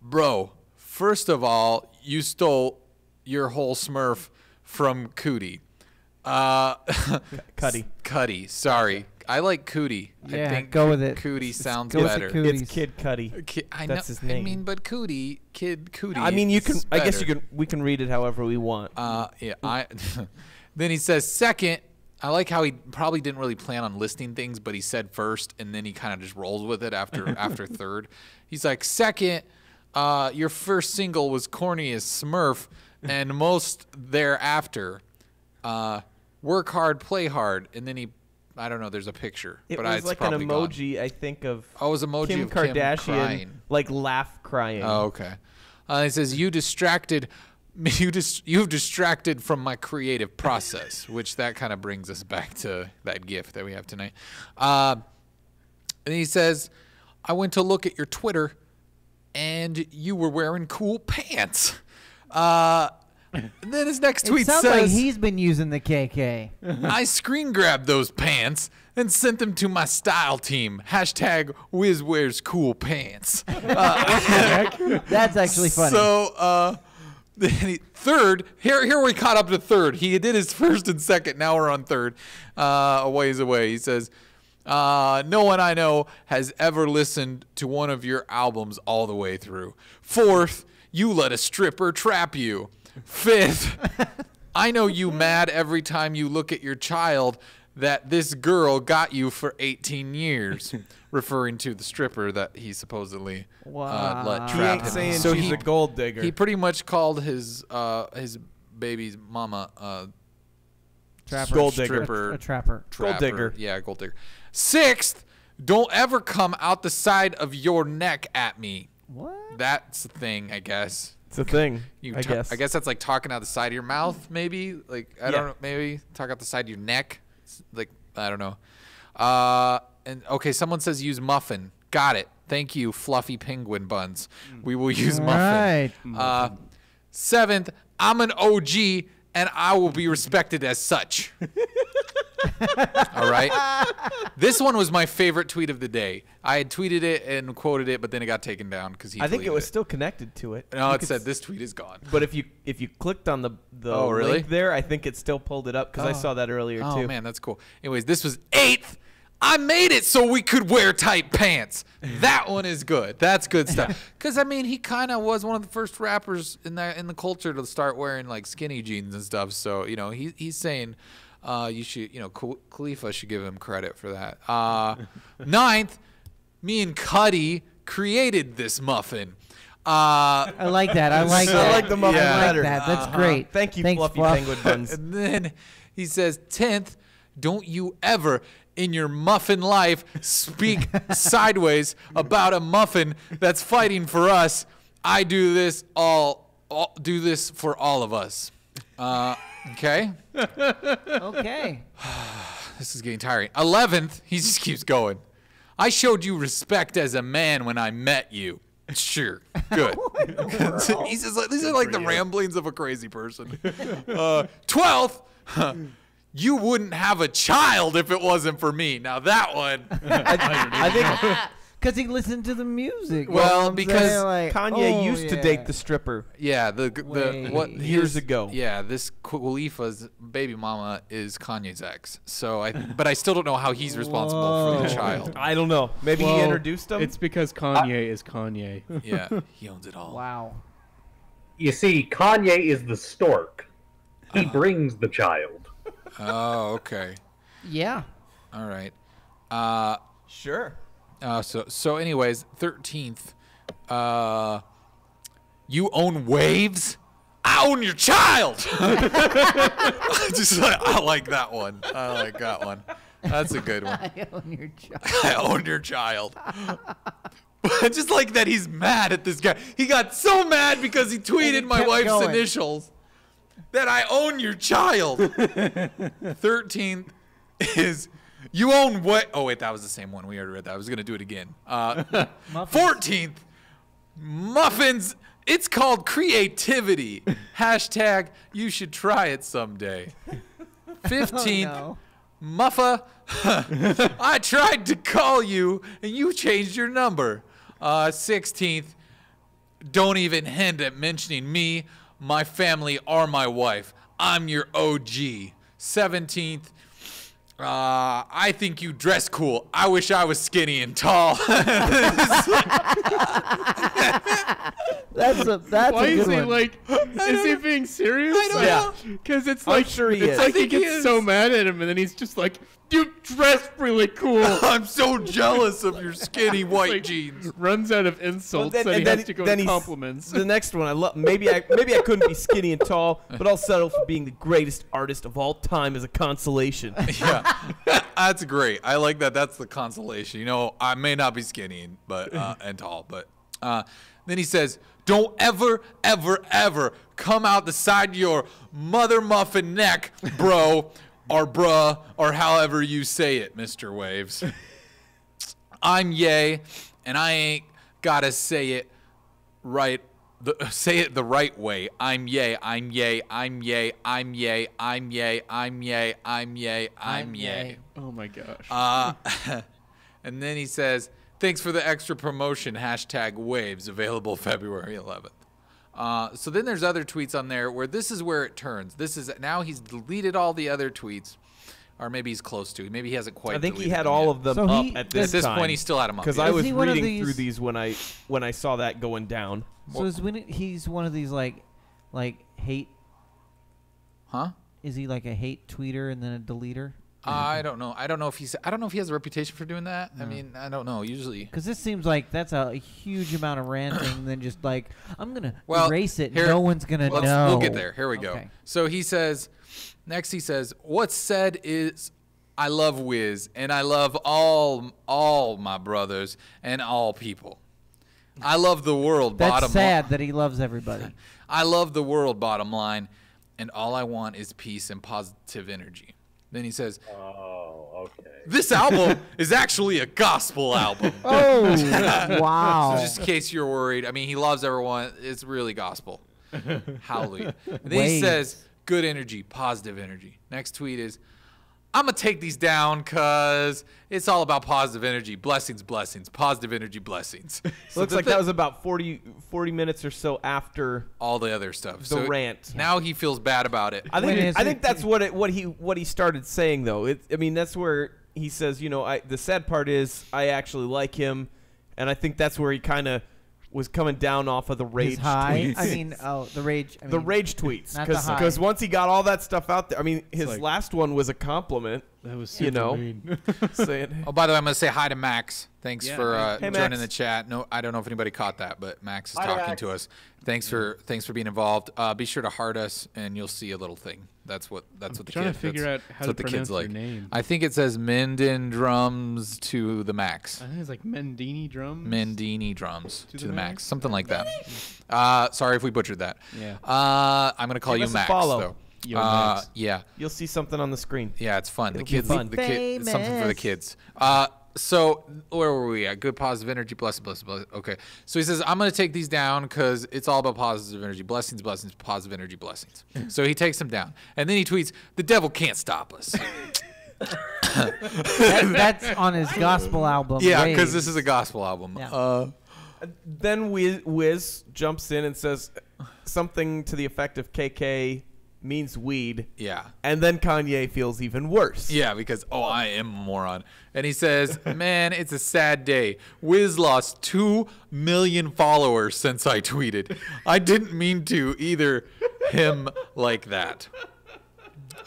bro, first of all, you stole your whole Smurf from Cootie. Cuddy. Cuddy. Sorry. I like Cootie. I Yeah, think go with it. Cootie sounds go with the better. Cooties. It's Kid Cuddy. I That's know, his name. I mean, but Kid Cootie. I mean, you can. is I guess better. we can read it however we want. Yeah. Then he says second. I like how he probably didn't really plan on listing things, but he said first, and then he kind of just rolls with it after third. He's like, second, your first single was corny as Smurf, and most thereafter, work hard, play hard, and then I don't know, there's a picture, It but was it's like an probably gone. emoji, I think, of Oh, it was emoji Kim of Kim Kardashian, crying. like laugh crying. Oh, okay. It says you've distracted from my creative process, which that kind of brings us back to that gift that we have tonight. And he says, I went to look at your Twitter, and you were wearing cool pants. And then his next tweet It sounds says, like he's been using the KK. I screen grabbed those pants and sent them to my style team. Hashtag Wiz wears cool pants. That's actually funny. So, then third, here we caught up to third. He did his first and second. Now we're on third, a ways away. He says, no one I know has ever listened to one of your albums all the way through. Fourth, you let a stripper trap you. Fifth, I know you mad every time you look at your child that this girl got you for 18 years, referring to the stripper that he supposedly Wow. let He trap ain't him. saying So she's he, a gold digger. he pretty much called his baby's mama Trapper. Gold digger. stripper, A trapper. Gold digger. Yeah, gold digger. Sixth, don't ever come out the side of your neck at me. What? That's the thing, I guess. It's a thing, I guess. guess that's like talking out the side of your mouth, maybe. Like I don't know, maybe talk out the side of your neck. It's like I don't know. And okay, someone says use muffin. Got it. Thank you, fluffy penguin buns. We will use muffin. Right. Seventh, I'm an OG and I will be respected as such. All right. This one was my favorite tweet of the day. I had tweeted it and quoted it, but then it got taken down because he. I think it deleted was still connected to it. No, You it could said s- this tweet is gone. But if you clicked on the Oh, really? link there, I think it still pulled it up because I saw that earlier Oh too. man, that's cool. Anyways, this was eighth. I made it so we could wear tight pants. That one is good. That's good stuff. Because I mean, he kind of was one of the first rappers in the culture to start wearing like skinny jeans and stuff. So you know, he's saying you should, you know, Khalifa should give him credit for that. Ninth, me and Cuddy created this muffin. I like that. I like So- that. I like the muffin Yeah. I like better. that. That's great. Thank you, Thanks, fluffy Fluff. penguin buns. And then he says, 10th, don't you ever in your muffin life speak sideways about a muffin that's fighting for us. I do this do this for all of us. Okay? Okay. This is getting tiring. 11th, he just keeps going. I showed you respect as a man when I met you. Sure. Good. He says, these are like the ramblings of a crazy person. 12th, you wouldn't have a child if it wasn't for me. Now that one, I think Because he listened to the music. Well, You know what I'm because saying? Like, Kanye oh, used to yeah. date the stripper. yeah, what Years ago. Yeah, this Khalifa's baby mama is Kanye's ex. So but I still don't know how he's responsible for the Whoa. child. I don't know. Maybe Well, he introduced him. It's because Kanye is Kanye. Yeah, he owns it all. Wow. You see, Kanye is the stork. He brings the child. Oh, okay. Yeah. All right. Sure. So anyways, 13th, you own waves? I own your child. Just I like that one. I like that one. That's a good one. I own your child. I own your child. But just like that, he's mad at this guy. He got so mad because he tweeted my kept wife's going. initials that I own your child. 13th is you own what? Oh wait, that was the same one. We already read that. I was gonna do it again. 14th, muffins. It's called creativity. Hashtag you should try it someday. 15th, no. Muffa, I tried to call you and you changed your number. 16th, don't even hint at mentioning me, my family, or my wife. I'm your OG. 17th. I think you dress cool. I wish I was skinny and tall. That's Why a is good he one. like? Is he being serious? I don't know. Because it's I'm like sure he it's is. like I he think he gets is. so mad at him, and then he's just like, "You dress really cool." I'm so jealous of your skinny white Like, jeans. runs out of insults, and he has to go to he's- compliments. The next one, I love. Maybe I couldn't be skinny and tall, but I'll settle for being the greatest artist of all time as a consolation. Yeah, that's great. I like that. That's the consolation. You know, I may not be skinny, but and tall, but then he says, "Don't ever, ever, ever come out the side of your mother muffin neck, bro, or bruh, or however you say it, Mr. Waves. I'm Ye, and I ain't gotta say it right." Say it the right way. I'm Ye. I'm Ye. I'm Ye. I'm Ye. I'm Ye. I'm Ye. I'm Ye. I'm Ye. Oh my gosh. And then he says, "Thanks for the extra promotion. # waves available February 11th." So then there's other tweets on there where this is where it turns. This is now he's deleted all the other tweets, or maybe he's close to. Maybe he hasn't quite. I think he deleted had them all yet. of them So up he- at this At this time. point, he still had them up. Because yeah. I Is was he one of reading these- through these when I saw that going down. So he's one of these like hate. Huh? Is he like a hate tweeter and then a deleter? I don't know. I don't know if he has a reputation for doing that. I mean, I don't know. Usually, Because this seems like that's a huge amount of ranting. Than just like I'm gonna Well, erase it. here- No one's gonna Let's- know. We'll get there. Here we go. Okay. So he says, next he says, "What's said is, I love Wiz, and I love all my brothers and all people. I love the world. That's bottom sad that he loves everybody. I love the world. Bottom line, and all I want is peace and positive energy." Then he says, Oh, okay. "This album is actually a gospel album." Oh So wow! just in case you're worried, I mean, he loves everyone. It's really gospel. Hallelujah. And then he Waves. says, "Good energy, positive energy." Next tweet is, "I'm going to take these down because it's all about positive energy. Blessings, blessings, positive energy, blessings." So Looks like that was about 40 minutes or so after all the other stuff. the rant. Now he feels bad about it. I Wait, is think it- that's what he started saying though. I mean that's where he says, you know, the sad part is I actually like him, and I think that's where he kind of was coming down off of the rage His high. tweets. I mean, the rage. I mean, the rage tweets, not the high. because once he got all that stuff out there, I mean, his like- last one was a compliment, That was you super know. mean. saying, Oh, by the way, I'm going to say hi to Max. Thanks Yeah, for hi. Hey, joining Max. the chat. No, I don't know if anybody caught that, but Max is Hi, talking Max. to us. Thanks for being involved. Be sure to heart us, and you'll see a little thing. That's what the trying kid. to figure that's, out that's how to what the kids pronounce your like. name. I think it says Minden drums to the max. I think it's like Mendini drums. Mendini drums to the max. max? Something like that. Sorry if we butchered that. Yeah. I'm gonna call Give you us a Max follow. though. Yo, Max. Yeah. you'll see something on the screen. Yeah, it's fun. It'll The be kids, fun. the kid, something for the Famous. kids. So where were we at? Good positive energy, blessing, blessing, blessing. Okay. So he says, "I'm gonna take these down because it's all about positive energy, blessings, blessings, positive energy, blessings." So he takes them down, and then he tweets, "The devil can't stop us." that's on his gospel album. Yeah, Waves. because this is a gospel album. Yeah. Then Wiz jumps in and says something to the effect of KK means weed. Yeah. And then Kanye feels even worse. Yeah, because, I am a moron. And he says, "Man, it's a sad day. Wiz lost 2 million followers since I tweeted. I didn't mean to either him like that.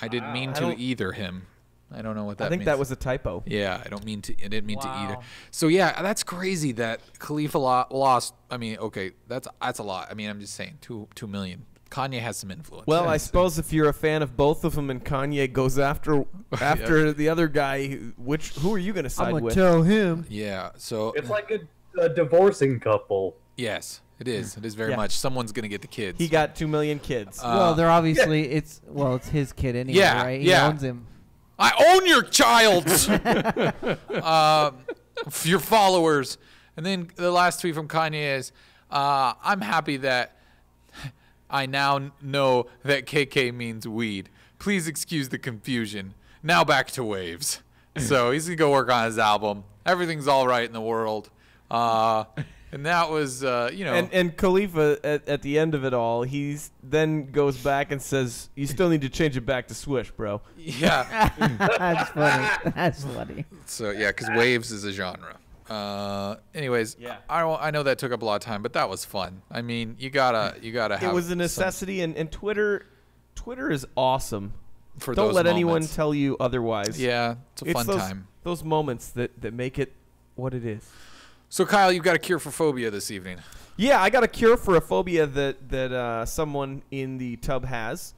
I didn't mean to don't- either him." I don't know what that I think means. that was a typo. Yeah, I didn't mean to either. Wow. So yeah, that's crazy that Khalifa lost. I mean, okay, that's a lot. I mean, I'm just saying 2 million. Kanye has some influence. Well, I suppose if you're a fan of both of them and Kanye goes after the other guy, who are you going to I'm side gonna with? tell him. Yeah. So It's like a divorcing couple. yes, it is. It is very Yeah. much. Someone's gonna get the kids. He got 2 million kids. Well, they're obviously it's his kid anyway, Yeah, right? He yeah. owns him. I own your child. Your followers. And then the last tweet from Kanye is, "I'm happy that I now know that KK means weed. Please excuse the confusion. Now back to Waves." So he's going to go work on his album. Everything's all right in the world. And that was, And Khalifa, at the end of it all, he's then goes back and says, "You still need to change it back to Swish, bro." Yeah. That's funny. That's funny. So yeah, because waves is a genre. Anyways, Yeah. I know that took up a lot of time, but that was fun. I mean, you gotta have. It was a some- necessity, and Twitter is awesome. for Don't those let anyone moments. tell you otherwise. Yeah, it's a fun those, time. Those moments that make it what it is. So Kyle, you've got a cure for phobia this evening. Yeah, I got a cure for a phobia that someone in the tub has.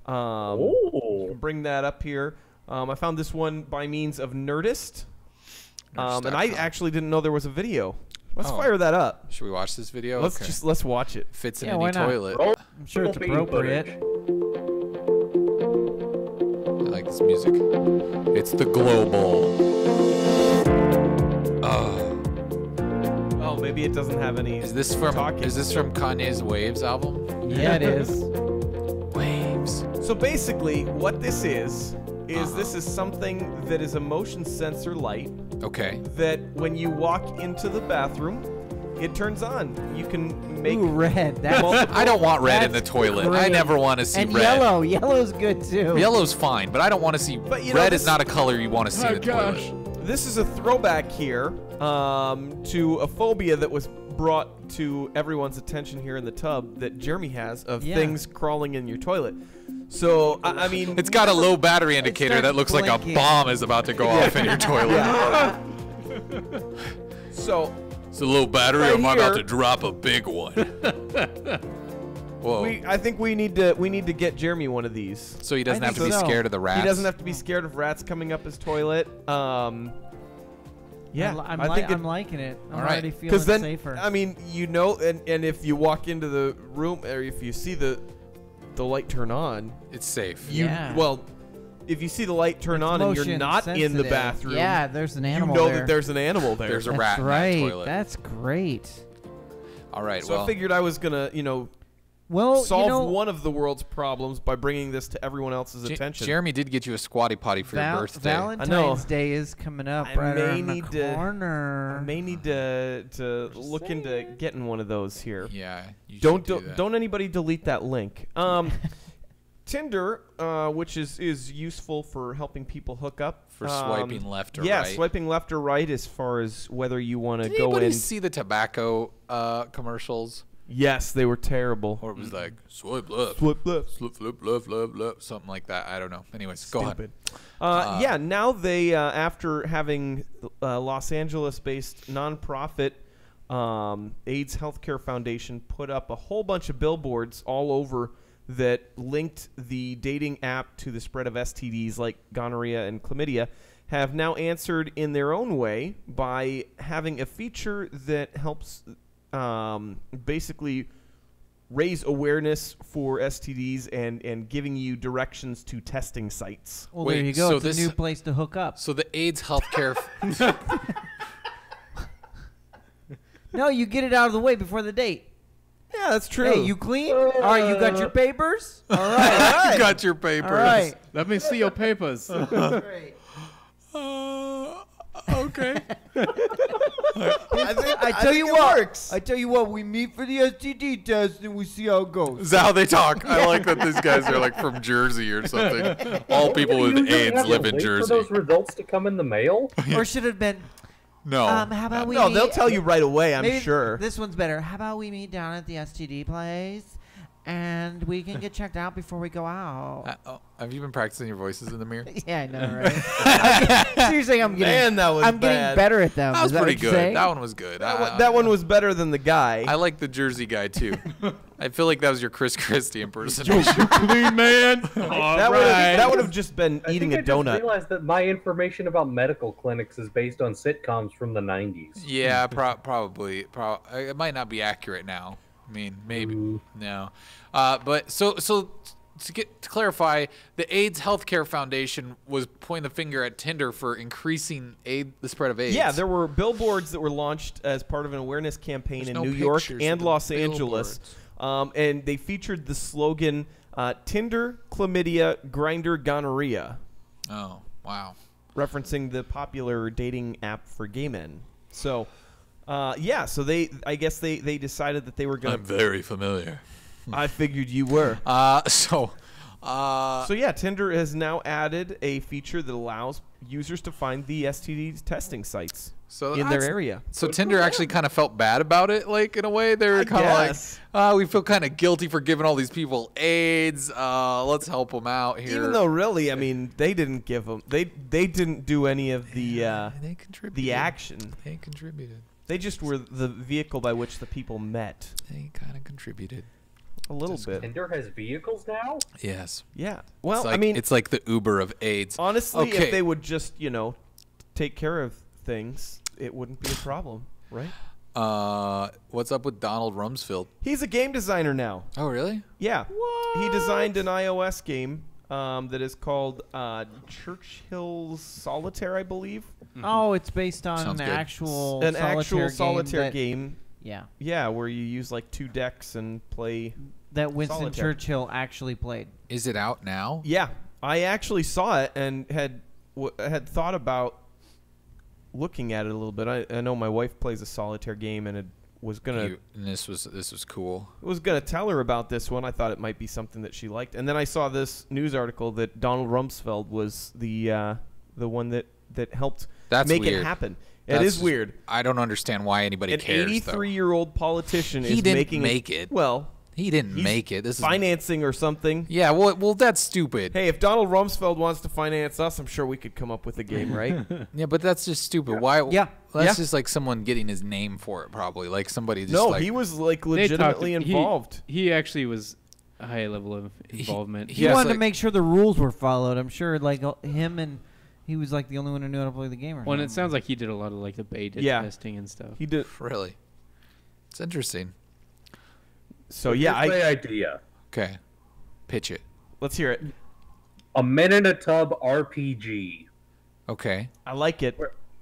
Bring that up here. I found this one by means of Nerdist. And I actually didn't know there was a video. Let's fire that up. Should we watch this video? Let's watch it. Fits in Yeah, any why not? toilet. I'm sure it's appropriate. I like this music. It's the global. Oh, maybe it doesn't have any. Is this from talking. Kanye's Waves album? Yeah, it is. Waves. So basically, what this is this is something that is a motion sensor light Okay. that when you walk into the bathroom, it turns on. You can make Ooh, red. That's I don't want red in the That's toilet. I great. never want to see and red. yellow. Yellow's good too. Yellow's fine, but I don't want to see. But, you know, red this- is not a color you want to see in the gosh. toilet. This is a throwback here to a phobia that was brought to everyone's attention here in the tub that Jeremy has of Yeah. things crawling in your toilet. So, I mean... It's got a low battery indicator starts that looks like a blinking. bomb is about to go off in your toilet. Yeah. So, It's a low battery. Right I'm about here. to drop a big one. Whoa. I think we need to get Jeremy one of these. So he doesn't I have to think be so. scared of the rats. He doesn't have to be scared of rats coming up his toilet. Yeah, I'm I think I'm liking it. I'm All right. already feeling because then safer. I mean, and if you walk into the room or if you see the light turn on, It's safe. Yeah. if you see the light turn It's on and you're motion not in the sensitive. bathroom, Yeah, there's an you animal know there. that there's an animal there. There's a That's rat in right. that toilet. That's great. All right. so well, I figured I was gonna, Well, solve one of the world's problems by bringing this to everyone else's J- attention. Jeremy did get you a squatty potty for your birthday. Valentine's Day is coming up I right may around the need to- corner. I may need to look into getting one of those here. Yeah. You Don't should do that. don't anybody delete that link. Tinder, which is useful for helping people hook up. For swiping left or yeah, right. swiping left or right as far as whether you want to Did go anybody in. see the tobacco commercials? Yes, they were terrible. Or it was like swipe left, Flip left. flip left, something like that. I don't know. Anyways, go ahead. Stupid. Yeah, now they, after having Los Angeles-based nonprofit AIDS Healthcare Foundation put up a whole bunch of billboards all over that linked the dating app to the spread of STDs like gonorrhea and chlamydia, have now answered in their own way by having a feature that helps basically raise awareness for STDs and giving you directions to testing sites. Well, Wait, there you go. so It's this- a new place to hook up. So the AIDS healthcare. No, you get it out of the way before the date. Yeah, that's true. Hey, you clean? All right, you got your papers? All right. You got your papers. All right. Let me see your papers. Great. Okay. I tell you what. I tell you what. We meet for the STD test and we see how it goes. Is that how they talk? I like that these guys are like from Jersey or something. All people with You really AIDS have to live in wait For Jersey. those results to come in the mail. Or should have been. No. How about we? No, meet, they'll tell you right away, I'm maybe sure. This one's better. How about we meet down at the STD place, and we can get checked out before we go out. Have you been practicing your voices in the mirror? Yeah, I know, right? Seriously, I'm getting. Man, that was I'm getting bad. better at them. That was Is pretty what you're good. saying? That one was good. That one was better than the guy. I like the Jersey guy too. I feel like that was your Chris Christie impersonation. Clean man. that would have just been eating a I just donut. realized that my information about medical clinics is based on sitcoms from the 90s. Yeah, probably. It might not be accurate now. I mean, maybe no. But so to clarify, the AIDS Healthcare Foundation was pointing the finger at Tinder for increasing the spread of AIDS. Yeah, there were billboards that were launched as part of an awareness campaign There's in no New York pictures and of the Los Angeles. And they featured the slogan, Tinder, chlamydia, grinder, gonorrhea, Oh, wow. referencing the popular dating app for gay men. So, Yeah, so I guess they decided that they were going I'm very familiar. I figured you were. So yeah, Tinder has now added a feature that allows users to find the STD testing sites in their area. So Tinder actually kind of felt bad about it, like in a way. They were kind of like, we feel kind of guilty for giving all these people AIDS. Let's help them out here. Even though, really, I mean, they didn't give them. They didn't do any of the they contributed. the action. They contributed. They just were the vehicle by which the people met. They kind of contributed. A little bit. Tinder has vehicles now? Yes. Yeah. Well, It's like, I mean, it's like the Uber of AIDS. honestly, Okay. if they would just, take care of things, it wouldn't be a problem, right? What's up with Donald Rumsfeld? He's a game designer now. Oh, really? Yeah. He designed an iOS game that is called Churchill's Solitaire, I believe. Oh, it's based on Sounds an good. actual solitaire game. game. Yeah, Yeah, where you use like 2 decks and play. that Winston Solitaire. Churchill actually played. Is it out now? Yeah, I actually saw it and had thought about looking at it a little bit. I know my wife plays a solitaire game, and it was gonna And this was cool. tell her about this one. I thought it might be something that she liked, and then I saw this news article that Donald Rumsfeld was the one that helped That's make weird. it happen. That's It is just- weird. I don't understand why anybody An cares. 83-year-old politician He is didn't making make it. Well, He didn't he's make it. This is financing or something. yeah. Well, that's stupid. Hey, if Donald Rumsfeld wants to finance us, I'm sure we could come up with a game, right? Yeah, but that's just stupid. Why? Yeah. That's Yeah. just like someone getting his name for it, probably. Like somebody just No, like, he was like They talked- legitimately involved. He actually was a high level of involvement. He Yeah, it's wanted like- to make sure the rules were followed. I'm sure, like him and he was like the only one who knew how to play the game. Or Well, and it something. sounds like he did a lot of like the beta Yeah. testing and stuff. He did. really. It's interesting. So yeah, Here's my idea. Okay, pitch it. let's hear it. A Men in a Tub RPG. Okay. I like it.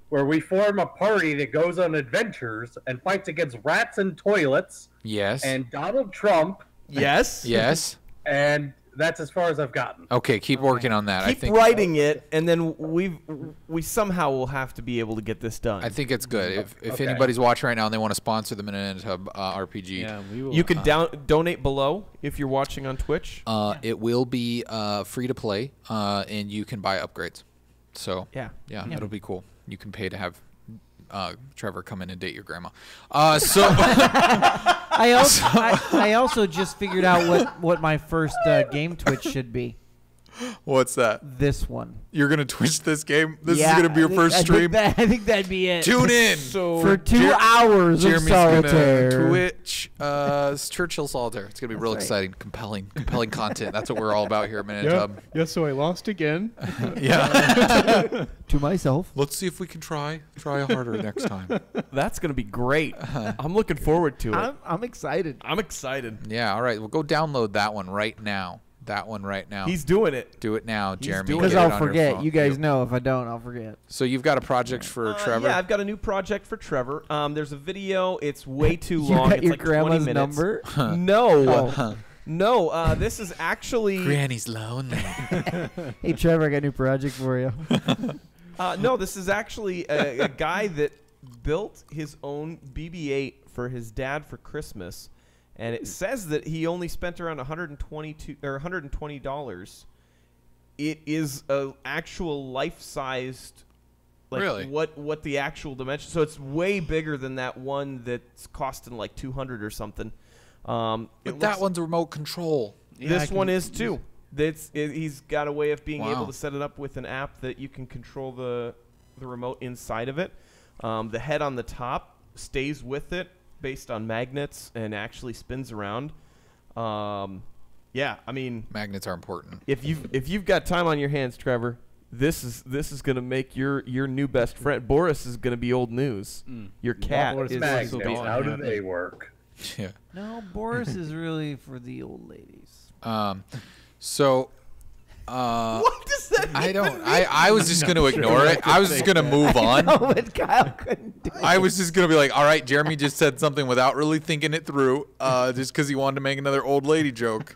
Where we form a party that goes on adventures and fights against rats and toilets Yes. and Donald Trump, Yes. yes. and that's as far as I've gotten. Okay, keep working on that. I Keep think writing it, and then we somehow will have to be able to get this done. I think it's good. If Okay. anybody's watching right now and they want to sponsor the Minute Hub RPG, Yeah, we will. you can donate below if you're watching on Twitch. it will be free to play, and you can buy upgrades. So Yeah. yeah, Yeah. it'll be cool. You can pay to have Trevor come in and date your grandma. So I also just figured out what my first game Twitch should be. what's that? This one. You're gonna Twitch this game? This Yeah, is gonna be your first stream. I think that'd be it. Tune in. So for 2 hours of Jeremy's solitaire. gonna Twitch Churchill Solitaire. It's gonna be real right. exciting, compelling content. That's what we're all about here at Minute Hub. Yeah, so I lost again. Yeah. To myself. Let's see if we can try harder next time. that's gonna be great. I'm looking forward to it. I'm excited. I'm excited. Yeah. All right. Well, go download that one right now. He's doing it. Do it now, Jeremy. doing Because Get it I'll on your forget. phone. You guys know if I don't, I'll forget. So you've got a project for Trevor. Yeah, I've got a new project for Trevor. There's a video. It's way too You long. got It's your like 20 grandma's minutes. number? No. Oh. No, this is actually Granny's lonely. Hey, Trevor, I got a new project for you. no, this is actually a guy that built his own BB-8 for his dad for Christmas, and it says that he only spent around $120. It is a actual life-sized, like Really? what the actual dimension. So it's way bigger than that one that's costing like 200 or something. But that one's a remote control. This one is too. He's got a way of being Wow. able to set it up with an app that you can control the remote inside of it. The head on the top stays with it based on magnets and actually spins around. Yeah, I mean, Magnets are important. if you've got time on your hands, Trevor, this is gonna make your new best friend. Boris is gonna be old news. Your cat Boris is Magnets, will be gone. How do they work? Yeah. No, Boris is really for the old ladies. So. What does that mean? I don't. I was just gonna ignore it. I was just gonna move on. Oh, but Kyle couldn't do it. I was just gonna be like, all right, Jeremy just said something without really thinking it through, just because he wanted to make another old lady joke,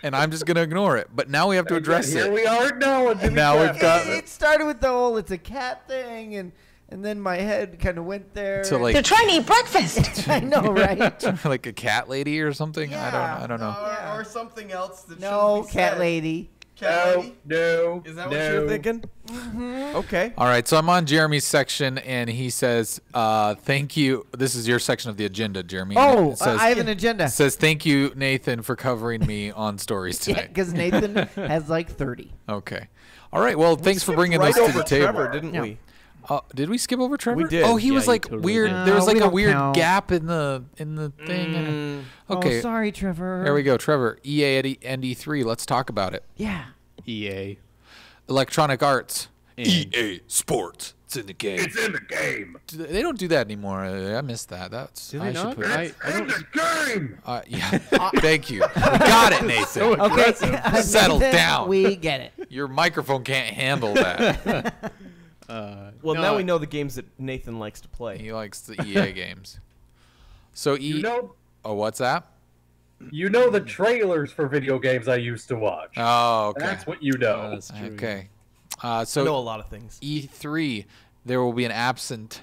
and I'm just gonna ignore it. But now we have to address Here it. we are acknowledging Now the we've got- It started with the whole it's a cat thing, and And then my head kind of went there. To like They're trying to eat breakfast. I know, right? like a cat lady or something. I don't know. Or something else that No, shouldn't be cat said. lady. Cat lady? No. Is that what you're thinking? Okay. All right, so I'm on Jeremy's section, and he says, "Thank you." This is your section of the agenda, Jeremy. Oh, It says, I have an agenda. It says, "Thank you, Nathan, for covering me on stories Yeah, tonight." because Nathan has like 30. Okay. All right. Well, thanks for bringing right those to over the table. Trevor, didn't Yeah. we? Did we skip over Trevor? We did. Oh, he was Yeah, you like totally weird. did. There was No, like we a don't weird count. gap in the thing. Okay. Oh, sorry, Trevor. There we go, Trevor. EA and E3. Let's talk about it. Yeah. EA. Electronic Arts. And- EA Sports. It's in the game. It's in the game. They don't do that anymore. I missed that. That's. Do they I should not? put. I don't. Game. Yeah. Thank you. We got it, Nathan. Okay. Settle Nathan, down. We get it. Your microphone can't handle that. Well, No, now we know the games that Nathan likes to play. He likes the EA games. So You know, what's that? the trailers for video games I used to watch. Oh, okay. That's what you know. That's true. Okay. I know a So lot of things. E3, there will be an absent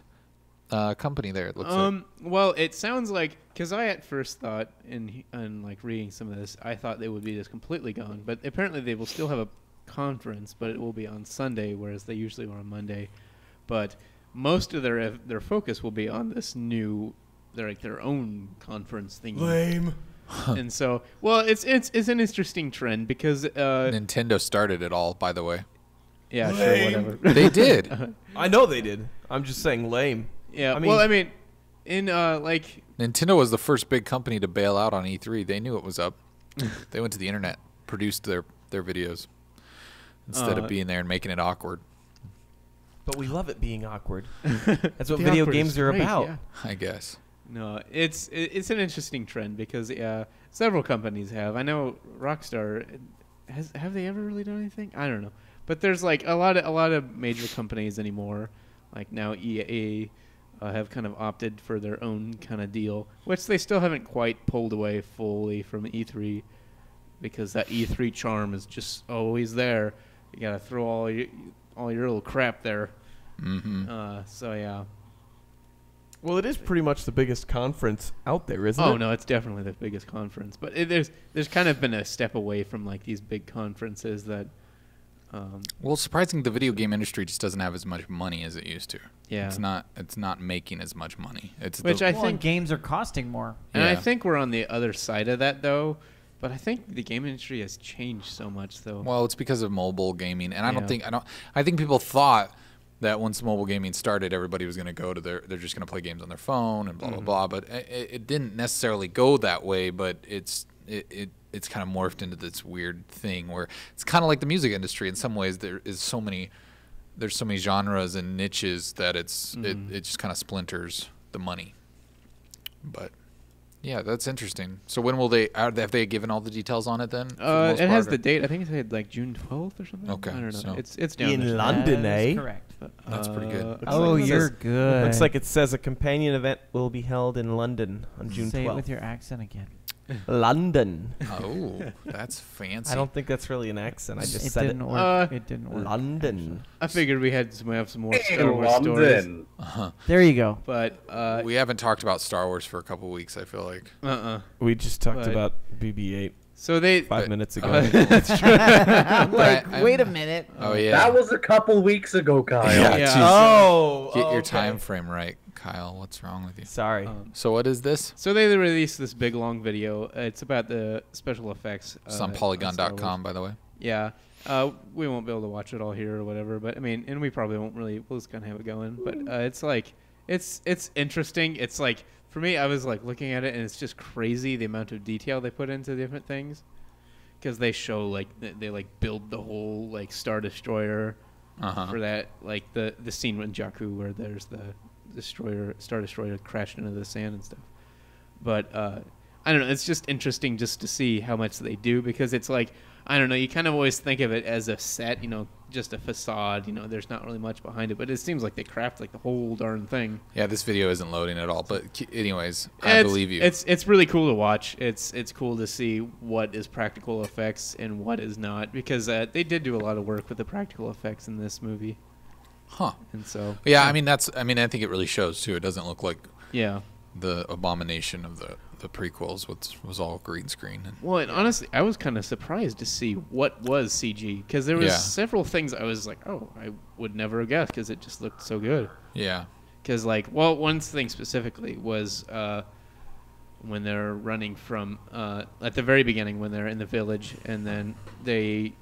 company there. It looks like. Well, it sounds like because I at first thought in like reading some of this, I thought they would be just completely gone. But apparently, they will still have a conference, but it will be on Sunday, whereas they usually are on Monday. But most of their focus will be on this new, their own conference thing. Lame. And so, well, it's an interesting trend because Nintendo started it all, by the way. yeah, sure, whatever. They did. I know they did. I'm just saying lame. Yeah, I mean- well, I mean, in like Nintendo was the first big company to bail out on E3. They knew it was up. They went to the internet, produced their videos instead of being there and making it awkward. But we love it being awkward. That's what the video awkward games is are great, about. yeah. I guess. No, it's an interesting trend because several companies have. I know Rockstar have they ever really done anything? I don't know, but there's like a lot of major companies anymore. Like now EA have kind of opted for their own kind of deal, which they still haven't quite pulled away fully from E3 because that E3 charm is just always there. You gotta throw all your little crap there. Mm-hmm. So yeah. Well, it is pretty much the biggest conference out there, isn't it? Oh no, it's definitely the biggest conference. But there's kind of been a step away from like these big conferences that. Well, surprisingly, the video game industry just doesn't have as much money as it used to. Yeah. It's not making as much money. Which I Well, think and games are costing more. And I Yeah. think we're on the other side of that though. But I think the game industry has changed so much though. Well, it's because of mobile gaming, and Yeah. I think people thought that once mobile gaming started, everybody was going to go to they're just going to play games on their phone and blah blah blah. But it didn't necessarily go that way. But it's kind of morphed into this weird thing where it's kind of like the music industry in some ways. There's so many genres and niches that it just kind of splinters the money. But yeah, that's interesting. So when will have they given all the details on it then? for the most it has part, the or- date. I think it said like June 12th or something. Okay, I don't know. so- It's down In there. London, That is eh? correct. That's pretty good. Looks Oh, like it you're says- good. Looks like it says a companion event will be held in London on June Say 12th. it with your accent again. London. Oh, that's fancy. I don't think that's really an accent. I just It said didn't it. work. It didn't work. London. I figured we have some more Star In Wars stories. London. There you go. But We haven't talked about Star Wars for a couple weeks, I feel like. We just talked But- about BB-8 So they 5 minutes ago. that's true. I'm like, I'm- wait a minute. Oh yeah. That was a couple weeks ago, Kyle. Yeah, Yeah. geez. Oh, Get your okay. time frame right, Kyle. What's wrong with you? Sorry. So what is this? So they released this big long video. It's about the special effects. It's on Star Polygon.com, Wars. by the way. Yeah. We won't be able to watch it all here or whatever, but I mean, and we probably won't really. We'll just kind of have it going. But it's like, it's interesting. It's like for me, I was like looking at it, and it's just crazy the amount of detail they put into different things, because they show like they like build the whole like Star Destroyer for that, like the scene with Jakku where there's the Star Destroyer crashed into the sand and stuff. But I don't know. It's just interesting just to see how much they do, because it's like, I don't know. You kind of always think of it as a set, just a facade. There's not really much behind it, but it seems like they craft like the whole darn thing. Yeah, this video isn't loading at all. But anyways, I It's- believe you. It's really cool to watch. It's cool to see what is practical effects and what is not, because they did do a lot of work with the practical effects in this movie. Huh. And so Yeah, I mean I think it really shows too. It doesn't look like yeah. the abomination of the prequels, which was all green screen. And, Well, and honestly, I was kind of surprised to see what was CG because there was Yeah. several things I was like, oh, I would never have guessed because it just looked so good. yeah. Because one thing specifically was when they're running from at the very beginning when they're in the village and then they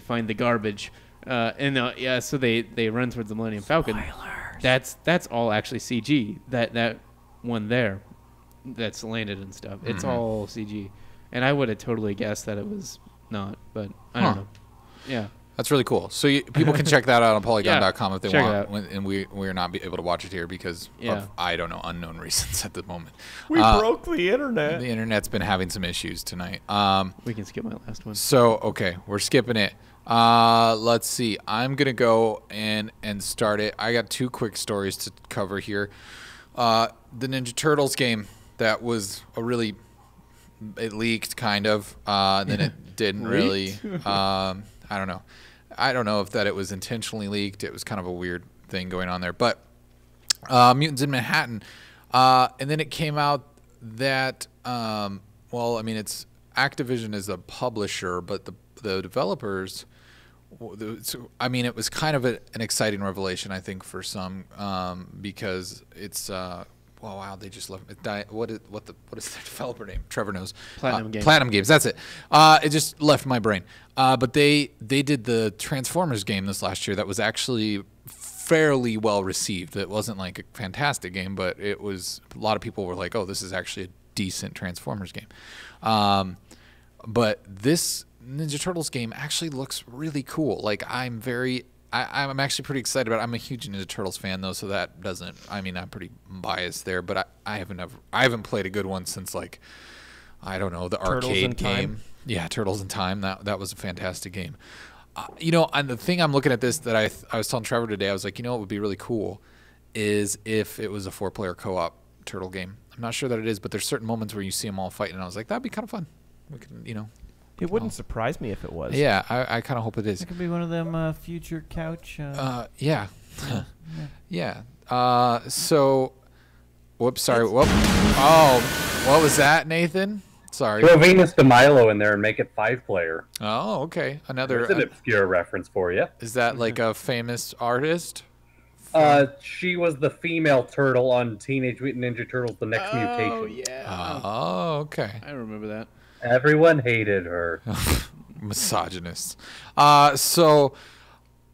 find the garbage so they run towards the Millennium Falcon. That's all actually CG. That one there that's landed and stuff. It's all CG, and I would have totally guessed that it was not, but I don't know. Yeah. That's really cool. So people can check that out on Polygon.com if they check want. it out. And we're not able to watch it here because of, I don't know, unknown reasons at the moment. We broke the internet. The internet's been having some issues tonight. We can skip my last one. So, okay, we're skipping it. Let's see. I'm going to go and start it. I got 2 quick stories to cover here. The Ninja Turtles game, that was it leaked kind of, then it didn't really. I don't know. I don't know if that it was intentionally leaked. It was kind of a weird thing going on there. But Mutants in Manhattan. And then it came out that, it's Activision is a publisher, but the developers, it was kind of an exciting revelation, I think, for some, because it's they just left it. What is their developer name? Trevor knows. Platinum Games. Platinum Games. That's it. It just left my brain. But they did the Transformers game this last year that was actually fairly well received. It wasn't like a fantastic game, but it was. A lot of people were like, "Oh, this is actually a decent Transformers game." But this Ninja Turtles game actually looks really cool. Like I'm actually pretty excited about it. I'm a huge Ninja Turtles fan though, so that doesn't. I'm pretty biased there, but I haven't played a good one since like I don't know the Turtles arcade in Time? game. Yeah, Turtles in Time. That was a fantastic game. And the thing I'm looking at this that I was telling Trevor today, I was like, what would be really cool is if it was a 4-player co-op turtle game. I'm not sure that it is, but there's certain moments where you see them all fighting, and I was like, that'd be kind of fun. We can, It wouldn't surprise me if it was. Yeah, I kind of hope it is. It could be one of them future couch. Yeah. Yeah. So, whoops, sorry. Whoop. Oh, what was that, Nathan? Sorry. Throw Venus de Milo in there and make it 5-player. Oh, okay. There's an obscure reference for you. Is that like a famous artist? She was the female turtle on Teenage Mutant Ninja Turtles: The Next Mutation. Oh yeah. Oh, okay. I remember that. Everyone hated her. Misogynist. So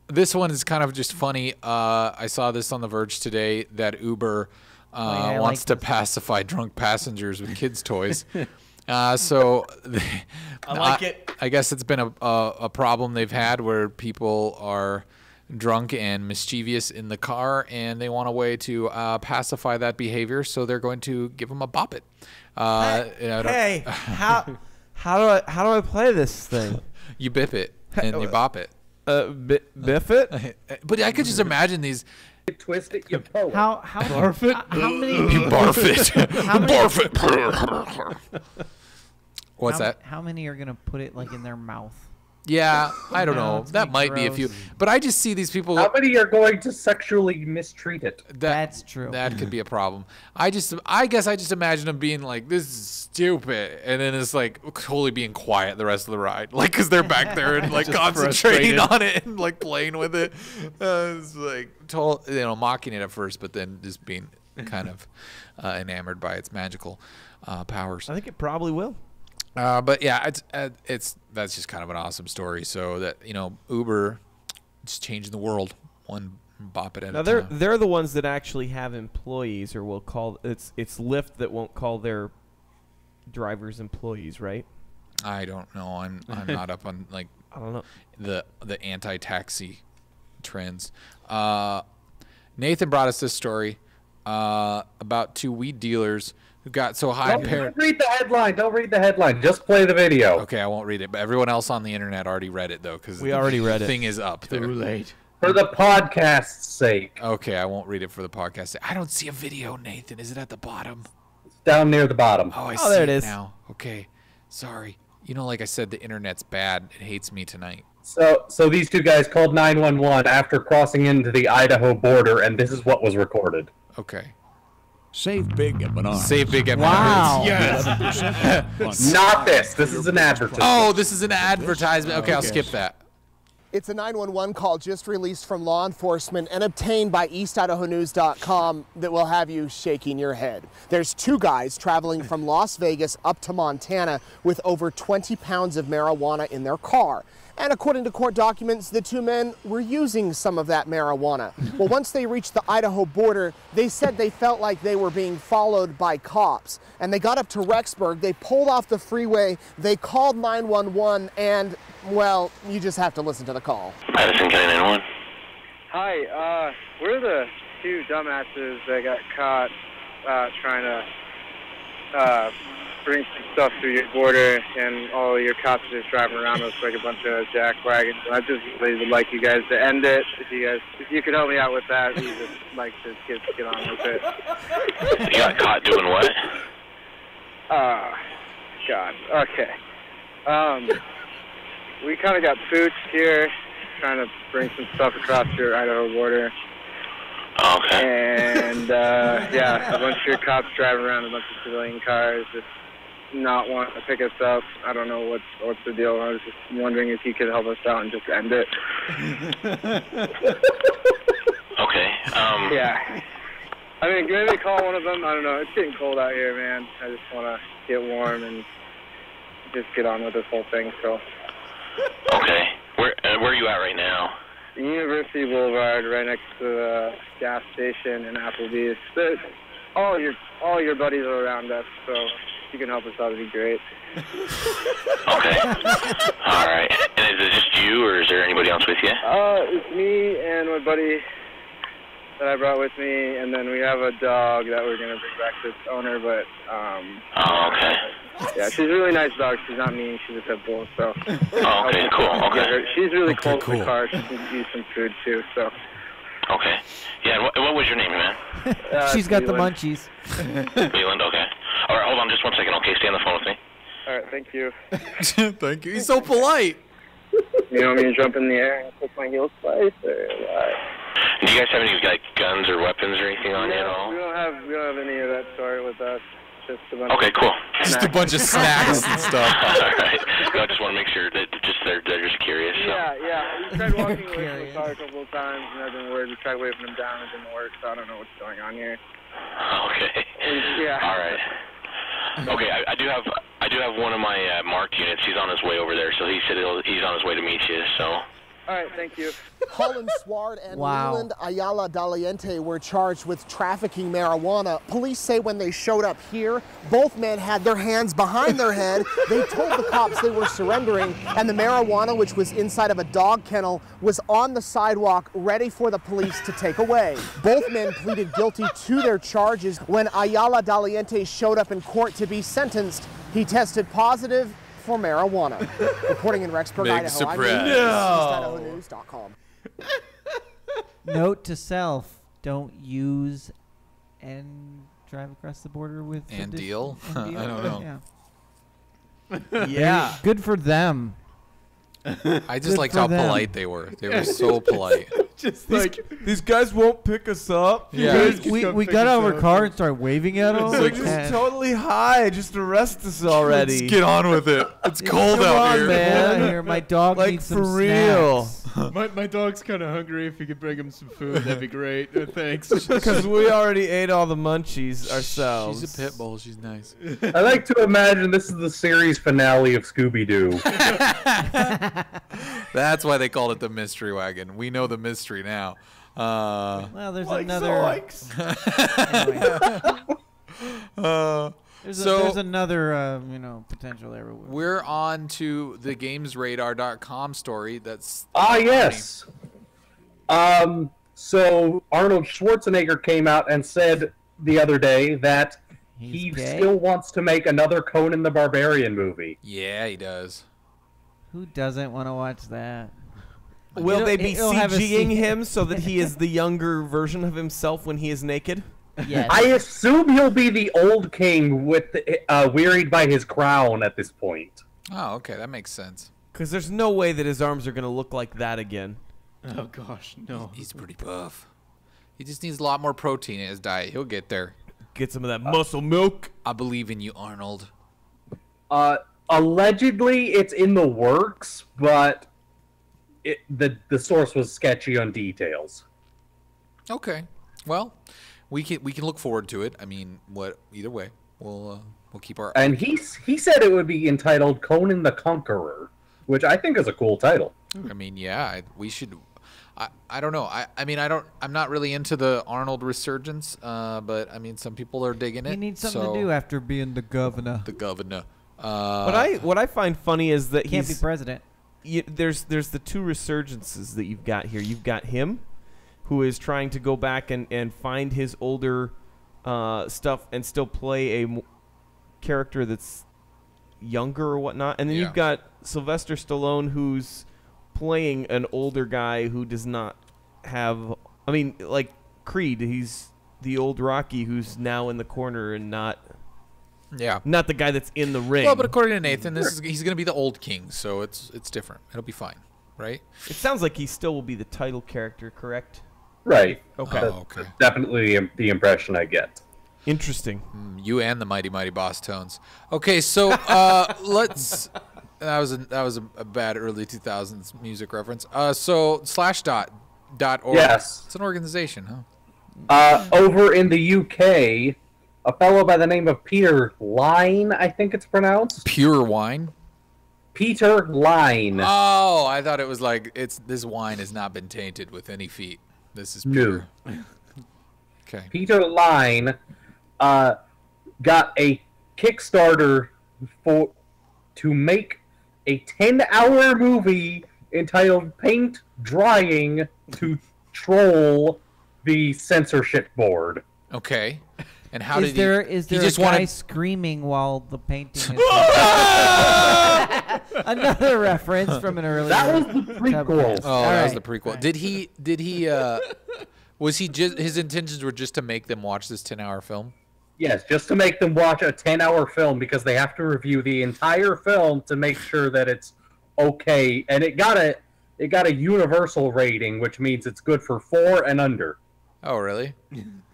this one is kind of just funny. I saw this on The Verge today that Uber wants to pacify drunk passengers with kids' toys. I like it. I guess it's been a problem they've had where people are drunk and mischievous in the car, and they want a way to pacify that behavior, so they're going to give them a bop it. Hey, how do I play this thing? You bip it and you bop it. Biff it? But I could just imagine these. You twist it, you pull it. How Barf it? How many? You barf it. How many- Barf it. What's that? How many are gonna put it like in their mouth? Yeah, I don't No, know. it's gonna That be might be a few. gross. But I just see these people. How many are going to sexually mistreat it? That's true. That could be a problem. I guess I just imagine them being like, "This is stupid," and then it's like totally being quiet the rest of the ride, like because they're back there and like Just concentrating frustrated. on it and like playing with it. It's like mocking it at first, but then just being kind of enamored by its magical powers. I think it probably will. But yeah, that's just kind of an awesome story. So that Uber is changing the world one bop it at Now a time. they're the ones that actually have employees, or will call it's Lyft that won't call their drivers employees, right? I don't know. I'm not up on like I don't know. the anti-taxi trends. Nathan brought us this story about 2 weed dealers who got so high Don't read the headline. Don't read the headline. Just play the video. Okay, I won't read it, but everyone else on the internet already read it though, because We already read it. Thing is up there. Too late. For the podcast's sake. Okay, I won't read it for the podcast. I don't see a video, Nathan. Is it at the bottom? It's down near the bottom. Oh, I Oh, see there it is. now. Okay, sorry. Like I said, the internet's bad. It hates me tonight. So these two guys called 911 after crossing into the Idaho border, and this is what was recorded. Okay. Save big at Menards. Save big at Wow. Menards. Yes. Not this. This is an advertisement. Oh, this is an advertisement. Okay, I'll skip that. It's a 911 call just released from law enforcement and obtained by EastIdahoNews.com that will have you shaking your head. There's two guys traveling from Las Vegas up to Montana with over 20 pounds of marijuana in their car. And according to court documents, the two men were using some of that marijuana. Well, once they reached the Idaho border, they said they felt like they were being followed by cops. And they got up to Rexburg, they pulled off the freeway, they called 911, and, well, you just have to listen to the call. Madison County 911. Hi, we're the two dumbasses that got caught trying to bring some stuff through your border, and all your cops are just driving around us like a bunch of jack wagons. I just really would like you guys to end it. If you could help me out with that, we just like to get on with it. You got caught doing what? God. Okay. We kind of got pooched here, trying to bring some stuff across your Idaho border. Okay. And yeah, a bunch of your cops driving around a bunch of civilian cars, just not wanting to pick us up. I don't know what's the deal. I was just wondering if you could help us out and just end it. Okay. Yeah. I mean, maybe call one of them. I don't know. It's getting cold out here, man. I just want to get warm and just get on with this whole thing. So. Okay. Where are you at right now? University Boulevard, right next to the gas station and Applebee's. But all your buddies are around us, so if you can help us out, it'd be great. Okay. All right. And is it just you, or is there anybody else with you? It's me and my buddy that I brought with me, and then we have a dog that we're gonna bring back to its owner. But Oh, okay. yeah, she's a really nice dog. She's not mean. She's a pit bull. So. Oh, okay. Cool. Okay. She's really cold in the car. She can use some food too. So. Okay. Yeah. And what was your name, man? She's got the Leland. munchies. Leland. Okay. All right. Hold on, just 1 second. Okay, stay on the phone with me. All right. Thank you. Thank you. He's so polite. You want me to jump in the air and put my heels twice, or what? Do you guys have any like guns or weapons or anything on you at all? We don't have any of that sort with us. Just a bunch Okay, of cool. Just a bunch of snacks and stuff. All right. No, I just want to make sure that they're just curious. So. Yeah. We tried walking away from the car a couple of times, and that didn't work. We tried waving them down, it didn't work. So I don't know what's going on here. Okay. Yeah. All right. Okay, I do have one of my marked units. He's on his way over there, so he said he's on his way to meet you. So. All right, thank you. Holland Sward and Wow. Leland Ayala Daliente were charged with trafficking marijuana. Police say when they showed up here, both men had their hands behind their head. They told the cops they were surrendering, and the marijuana, which was inside of a dog kennel, was on the sidewalk ready for the police to take away. Both men pleaded guilty to their charges. When Ayala Daliente showed up in court to be sentenced, he tested positive for marijuana. Reporting in Rexburg, Big Idaho, surprise. I'm EastIdahoNews.com. Note to self: don't use and drive across the border with And addition- deal? and I don't know. Yeah. Yeah. Good for them. I just Good liked for how them. polite they were. They were so polite. Just like These guys won't pick us up. Yeah. We got out of our car and started waving at them. They're just totally high. Just arrest us already. Let's get on with it. It's cold Come out on, here. man. Here, my dog Like, needs some for real. snacks. my dog's kind of hungry. If you could bring him some food, that'd be great. Thanks. Because we already ate all the munchies ourselves. She's a pit bull. She's nice. I like to imagine this is the series finale of Scooby-Doo. That's why they called it the mystery wagon. We know the mystery now. Well, there's Like another. Anyway. There's another potential there. We're on to the GamesRadar.com story. That's Yes. So Arnold Schwarzenegger came out and said the other day that he gay? still wants to make another Conan the Barbarian movie. Yeah, he does. Who doesn't want to watch that? Will they be it'll have a CGing scene- him so that he is the younger version of himself when he is naked? Yes. I assume he'll be the old king with wearied by his crown at this point. Oh, okay. That makes sense. Because there's no way that his arms are going to look like that again. Oh, gosh, no. He's pretty buff. He just needs a lot more protein in his diet. He'll get there. Get some of that muscle milk. I believe in you, Arnold. Allegedly, it's in the works, but the source was sketchy on details. Okay. Well, we can look forward to it. I mean, either way, we'll keep our. And he said it would be entitled Conan the Conqueror, which I think is a cool title. I mean, yeah, we should. I don't know. I'm not really into the Arnold resurgence, but I mean, some people are digging it. He needs something to do after being the governor. The governor. What I find funny is that Can't be president. There's the two resurgences that you've got here. You've got him, who is trying to go back and find his older stuff and still play a character that's younger or whatnot. And then you've got Sylvester Stallone, who's playing an older guy who does not have. I mean, like Creed, he's the old Rocky who's now in the corner and not the guy that's in the ring. Well, but according to Nathan, he's going to be the old king, so it's different. It'll be fine, right? It sounds like he still will be the title character, correct? Right. Okay. That's definitely the impression I get. Interesting. You and the Mighty Mighty Boss Tones. Okay, so let's. That was a bad early 2000s music reference. So Slashdot.org. Yes. It's an organization, huh? Over in the UK, a fellow by the name of Peter Line, I think it's pronounced. Pure wine? Peter Line. Oh, I thought it was like this wine has not been tainted with any feet. This is pure. Okay. Peter Line got a Kickstarter to make a 10-hour movie entitled Paint Drying to troll the censorship board. Okay. And how is did there he is there just a guy wanted screaming while the painting is another reference from an earlier That was the prequel. Oh, that was the prequel. Did he was he just his intentions were just to make them watch this 10-hour film? Yes, just to make them watch a 10-hour film because they have to review the entire film to make sure that it's okay. And it got a universal rating, which means it's good for 4 and under. Oh, really?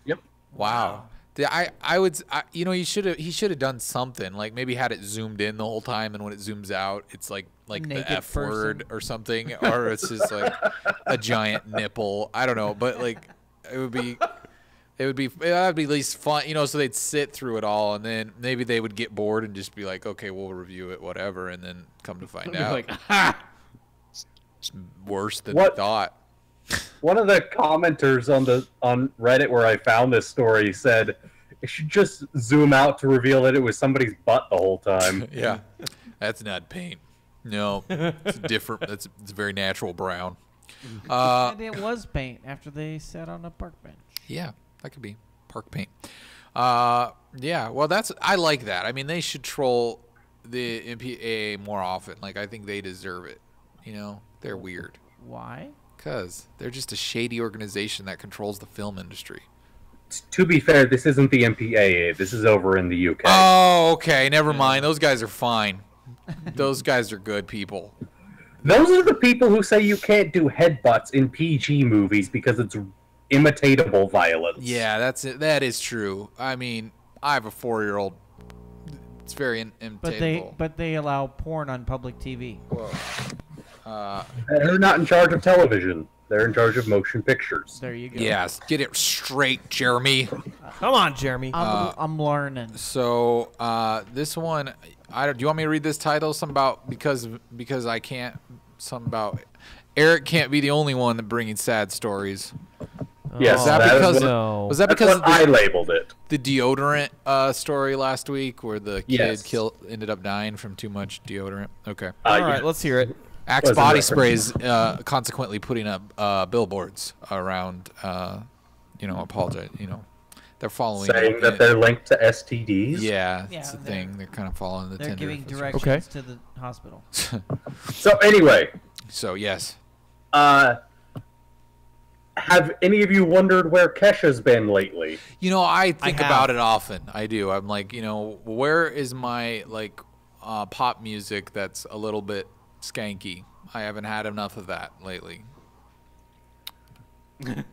Yep. Wow. He should have done something, like maybe had it zoomed in the whole time, and when it zooms out, it's like Naked the F word person. or something, or it's just like a giant nipple. I don't know, but like it'd be at least fun, so they'd sit through it all, and then maybe they would get bored and just be like, okay, we'll review it, whatever, and then come to find out, like, ha! It's worse than they thought. One of the commenters on Reddit where I found this story said it should just zoom out to reveal that it was somebody's butt the whole time. Yeah, that's not paint. No, it's different. It's very natural brown. And it was paint after they sat on a park bench. Yeah, that could be park paint. Yeah, well, I like that. I mean, they should troll the MPAA more often. Like, I think they deserve it. They're weird. Why? Because they're just a shady organization that controls the film industry. To be fair, this isn't the MPAA. This is over in the UK. Oh, okay. Never mind. Those guys are fine. Those guys are good people. Those are the people who say you can't do headbutts in PG movies because it's imitatable violence. Yeah, that's it. That is true. I mean, I have a 4-year-old. It's very imitatable. But they allow porn on public TV. Whoa. They're not in charge of television. They're in charge of motion pictures. There you go. Yes, get it straight, Jeremy. Come on, Jeremy. I'm learning. So this one, do you want me to read this title? Something about because I can't. Something about Eric can't be the only one that bringing sad stories. Yes, was that because I labeled it? The deodorant story last week, where the kid Yes. ended up dying from too much deodorant. Okay. All right, let's hear it. Axe Body Sprays consequently putting up billboards around, apologize. They're following. Saying that they're linked to STDs? Yeah, it's a thing. They're kind of following the They're Tinder. giving directions to the hospital. So anyway. So, yes. Have any of you wondered where Kesha's been lately? I think about it often. I do. I'm like, where is my, pop music that's a little bit skanky. I haven't had enough of that lately.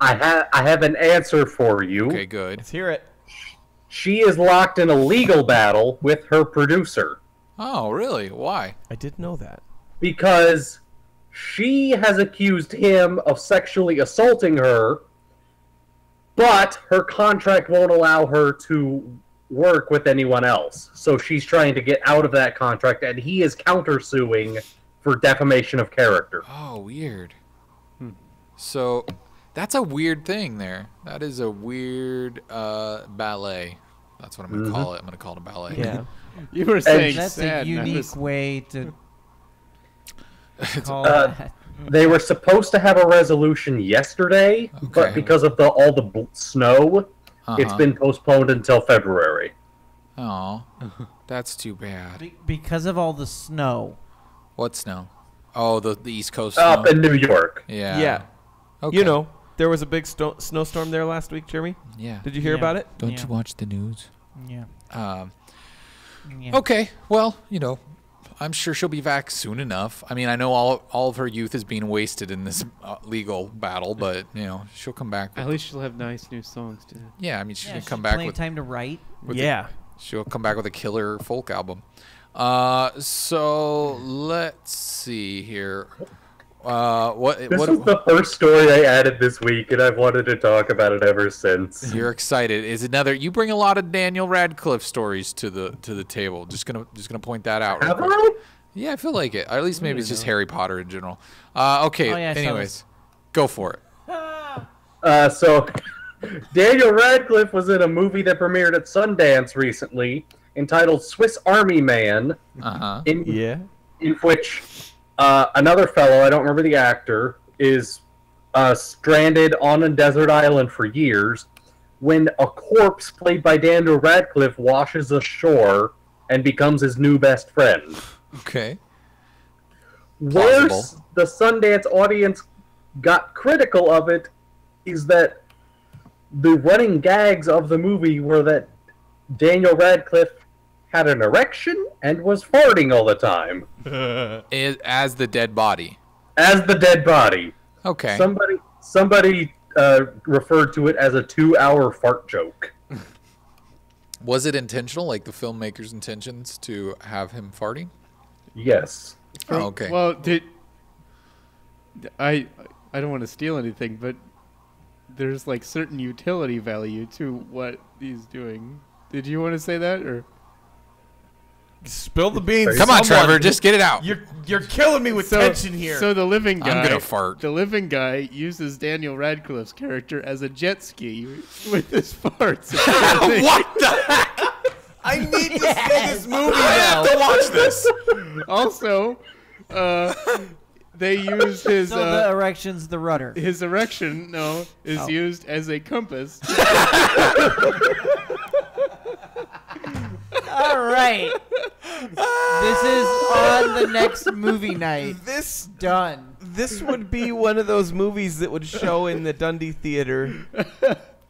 I have an answer for you. Okay, good. Let's hear it. She is locked in a legal battle with her producer. Oh, really? Why? I did know that. Because she has accused him of sexually assaulting her, but her contract won't allow her to work with anyone else. So she's trying to get out of that contract, and he is countersuing for defamation of character. Oh, weird. So that's a weird thing there. That is a weird ballet. That's what I'm going to call it. I'm going to call it a ballet. Yeah. You were saying That's sad, a and I unique was- way to call that. They were supposed to have a resolution yesterday, but because of all the snow, it's been postponed until February. Oh, that's too bad. Because of all the snow. What snow? Oh, the East Coast Up snow. in New York. Yeah. Yeah. Okay. You know, there was a big snowstorm there last week, Jeremy. Yeah. Did you hear about it? Don't you watch the news? Yeah. Okay. Well, you know, I'm sure she'll be back soon enough. I mean, I know all of her youth is being wasted in this legal battle, but you know, she'll come back. At least she'll have nice new songs to. Yeah, I mean, she's gonna come she's back plenty with time to write. She'll come back with a killer folk album. So let's see here. This was the first story I added this week, and I've wanted to talk about it ever since. You're excited. Is another? You bring a lot of Daniel Radcliffe stories to the table. Just gonna point that out. Have I? Yeah, I feel like it. Or at least maybe it's just Harry Potter in general. Okay. Oh, yeah, I saw anyways, this. go for it. So, Daniel Radcliffe was in a movie that premiered at Sundance recently, entitled Swiss Army Man. In which another fellow, I don't remember the actor, is stranded on a desert island for years when a corpse played by Daniel Radcliffe washes ashore and becomes his new best friend. Okay. Where Plausible. the Sundance audience got critical of it is that the running gags of the movie were that Daniel Radcliffe had an erection and was farting all the time. As the dead body. As the dead body. Okay. Somebody referred to it as a 2-hour fart joke. Was it intentional, like the filmmaker's intentions to have him farting? Yes. Oh, okay. Well, I don't want to steal anything, but there's like certain utility value to what he's doing. Did you want to say that or? Spill the beans. Come on, Trevor, just get it out. You're killing me with tension here. So the living guy, I'm gonna fart. The living guy uses Daniel Radcliffe's character as a jet ski with his farts. What the heck? I need to see this movie I now. have to watch this. Also, they use his So the erection's the rudder. his erection is used as a compass. All right. This is on the next movie night. This Done. This would be one of those movies that would show in the Dundee Theater.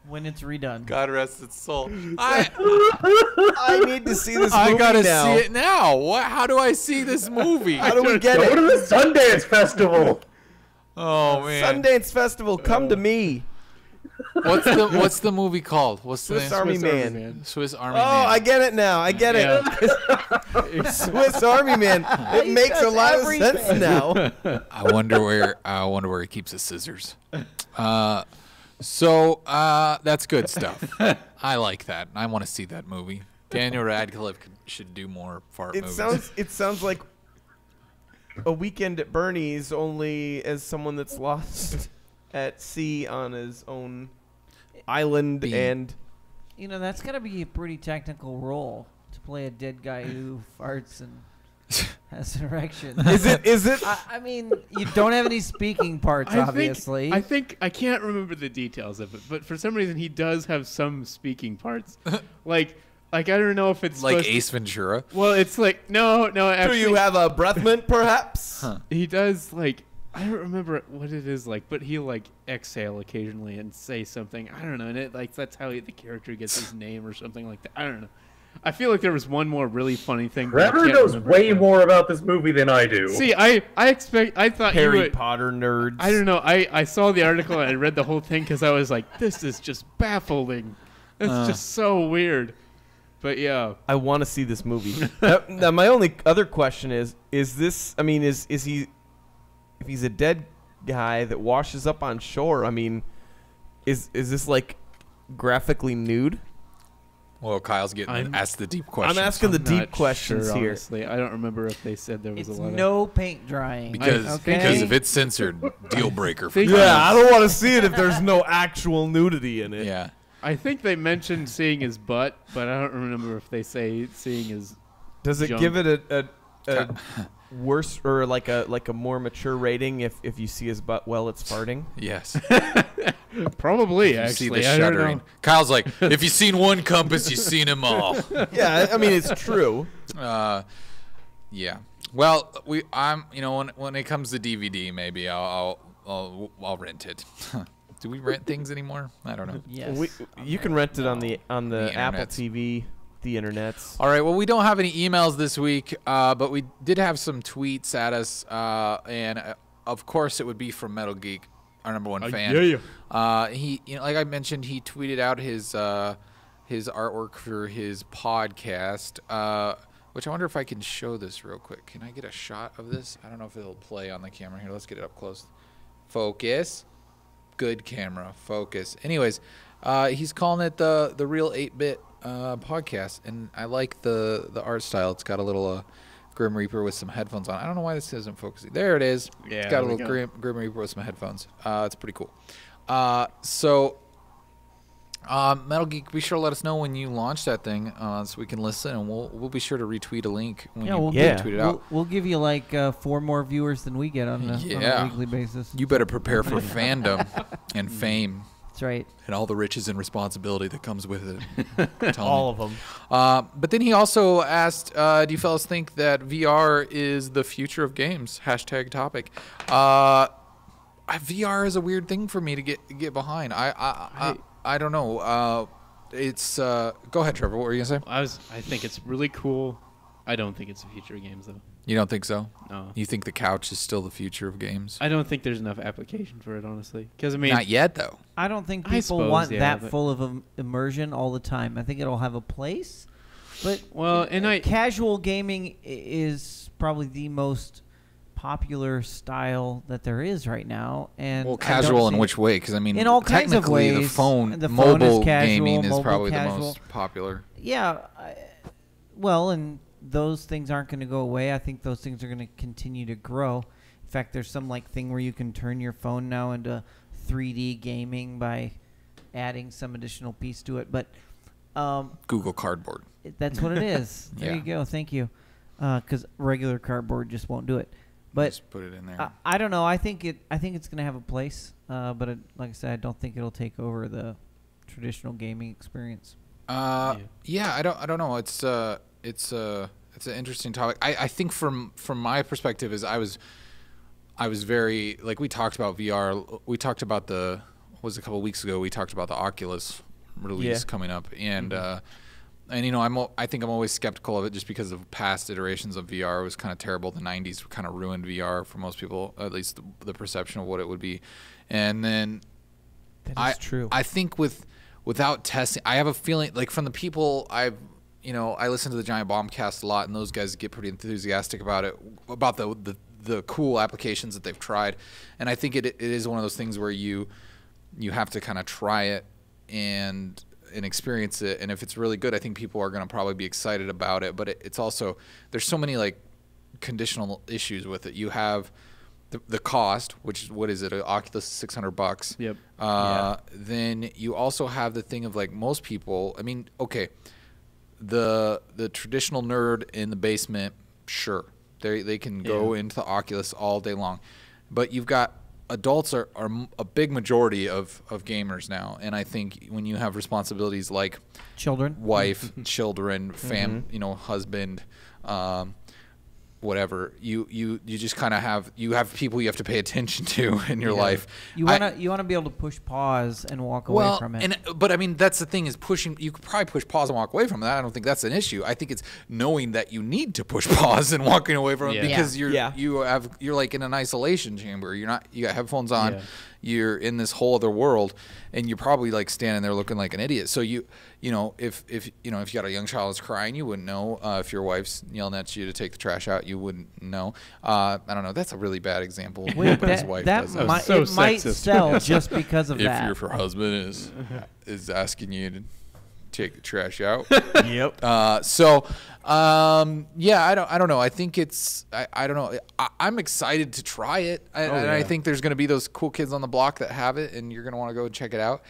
When it's redone. God rest its soul. I need to see this movie I gotta now. see it now. What? How do I see this movie? How do we get Go it? to the Sundance Festival. Oh man. Sundance Festival, come to me. What's the movie called? What's the Swiss name? Army Swiss Army Man. Man. Swiss Army Oh, Man. I get it now. I get it. Swiss Army Man. It makes a lot of sense now. I wonder where he keeps his scissors. So that's good stuff. I like that. I want to see that movie. Daniel Radcliffe should do more fart movies. It sounds like A Weekend at Bernie's, only as someone that's lost at sea on his own island. And You know, that's got to be a pretty technical role to play a dead guy who farts and has an erection. Is it? I mean, you don't have any speaking parts, obviously. I think I can't remember the details of it, but for some reason he does have some speaking parts. like I don't know if it's Like supposed Ace Ventura. Well, it's like no. Actually, Do you have a breath mint, perhaps? He does like. I don't remember what it is like, but he'll like exhale occasionally and say something. I don't know, and it like that's how the character gets his name or something like that. I don't know. I feel like there was one more really funny thing. but I Trevor can't knows remember way it. more about this movie than I do. See, I thought you Harry would. Potter nerds. I don't know. I saw the article and I read the whole thing because I was like, this is just baffling. It's just so weird. But yeah, I want to see this movie. Now, my only other question is this? I mean, is he? If he's a dead guy that washes up on shore, I mean, is this like graphically nude? Well, Kyle's getting asked the deep questions. I'm asking the I'm deep not questions sure, here. Honestly, I don't remember if they said there was It's a lot no paint drying. because if it's censored, deal breaker. For Yeah, I don't want to see it if there's no actual nudity in it. Yeah. I think they mentioned seeing his butt, but I don't remember if they say seeing his. Does it junk. give it a worse or like a more mature rating if you see his butt while it's farting? Yes. Probably, You see actually. the I don't shuddering. know. Kyle's like, if you've seen one compass, you've seen them all. Yeah, I mean it's true. Yeah. Well, when it comes to DVD, maybe I'll rent it. Do we rent things anymore? I don't know. Yes. You can rent it on the Apple internets. TV, the internets. All right. Well, we don't have any emails this week, but we did have some tweets at us, and of course, it would be from Metal Geek, our number one fan. He, like I mentioned, he tweeted out his artwork for his podcast, which I wonder if I can show this real quick. Can I get a shot of this? I don't know if it'll play on the camera here. Let's get it up close. Focus. Good camera. Focus. Anyways, he's calling it the real 8-bit podcast, and I like the art style. It's got a little Grim Reaper with some headphones on. I don't know why this isn't focusing. There it is. Yeah, it's got a there we little go. Grim Reaper with some headphones. It's pretty cool. So Metal Geek, be sure to let us know when you launch that thing, so we can listen, and we'll be sure to retweet a link when you tweet it out. We'll give you like 4 more viewers than we get on a weekly basis. You better prepare for fandom and fame. That's right. And all the riches and responsibility that comes with it. All of them. But then he also asked, do you fellas think that VR is the future of games? Hashtag topic. VR is a weird thing for me to get behind. I don't know. It's go ahead, Trevor. What were you gonna say? I think it's really cool. I don't think it's the future of games, though. You don't think so? No. You think the couch is still the future of games? I don't think there's enough application for it, honestly. Because I mean, not yet, though. I don't think I people suppose, want yeah, that but- full of immersion all the time. I think it'll have a place, but and casual gaming is probably the most popular style that there is right now. And Well, I don't casual in see- which way? Because I mean, in all kinds of technically, ways. the phone is mobile casual, gaming is mobile probably the casual. most popular. Yeah, well, and those things aren't going to go away. I think those things are going to continue to grow. In fact, there's some like thing where you can turn your phone now into 3D gaming by adding some additional piece to it. But Google Cardboard. that's what it is. There you go. Thank you. Because regular cardboard just won't do it. But just put it in there. I don't know. I think it's going to have a place. But like I said, I don't think it'll take over the traditional gaming experience. Yeah, I don't know. It's an interesting topic. I think from my perspective is I was very, like, we talked about VR. We talked about a couple of weeks ago. We talked about the Oculus release coming up, and I think I'm always skeptical of it just because of past iterations of VR. It was kind of terrible. The 90s kind of ruined VR for most people, at least the perception of what it would be. And then that is true. I think without testing, I have a feeling, like, from the people I listen to the Giant Bombcast a lot, and those guys get pretty enthusiastic about it, about the cool applications that they've tried. And I think it is one of those things where you have to kind of try it and experience it. And if it's really good, I think people are going to probably be excited about it. But it's also, there's so many like conditional issues with it. You have the cost, which is, what is it? An Oculus is $600. Yep. Then you also have the thing of, like, most people, I mean, okay, the traditional nerd in the basement, sure, they can go into the Oculus all day long, but you've got adults are a big majority of gamers now, and I think when you have responsibilities like children, wife, children, husband, whatever, you just kind of have people you have to pay attention to in your life. You wanna be able to push pause and walk away from it. But I mean, that's the thing is pushing. You could probably push pause and walk away from that. I don't think that's an issue. I think it's knowing that you need to push pause and walking away from it because you're like in an isolation chamber. You got headphones on. Yeah. You're in this whole other world, and you're probably like standing there looking like an idiot. So if you got a young child that's crying, you wouldn't know. If your wife's yelling at you to take the trash out, you wouldn't know. I don't know. That's a really bad example. Wait, his wife does it might sell just because of that. If your husband is asking you to take the trash out. Yep. I don't know. I think I don't know. I'm excited to try it. I think there's going to be those cool kids on the block that have it, and you're going to want to go and check it out,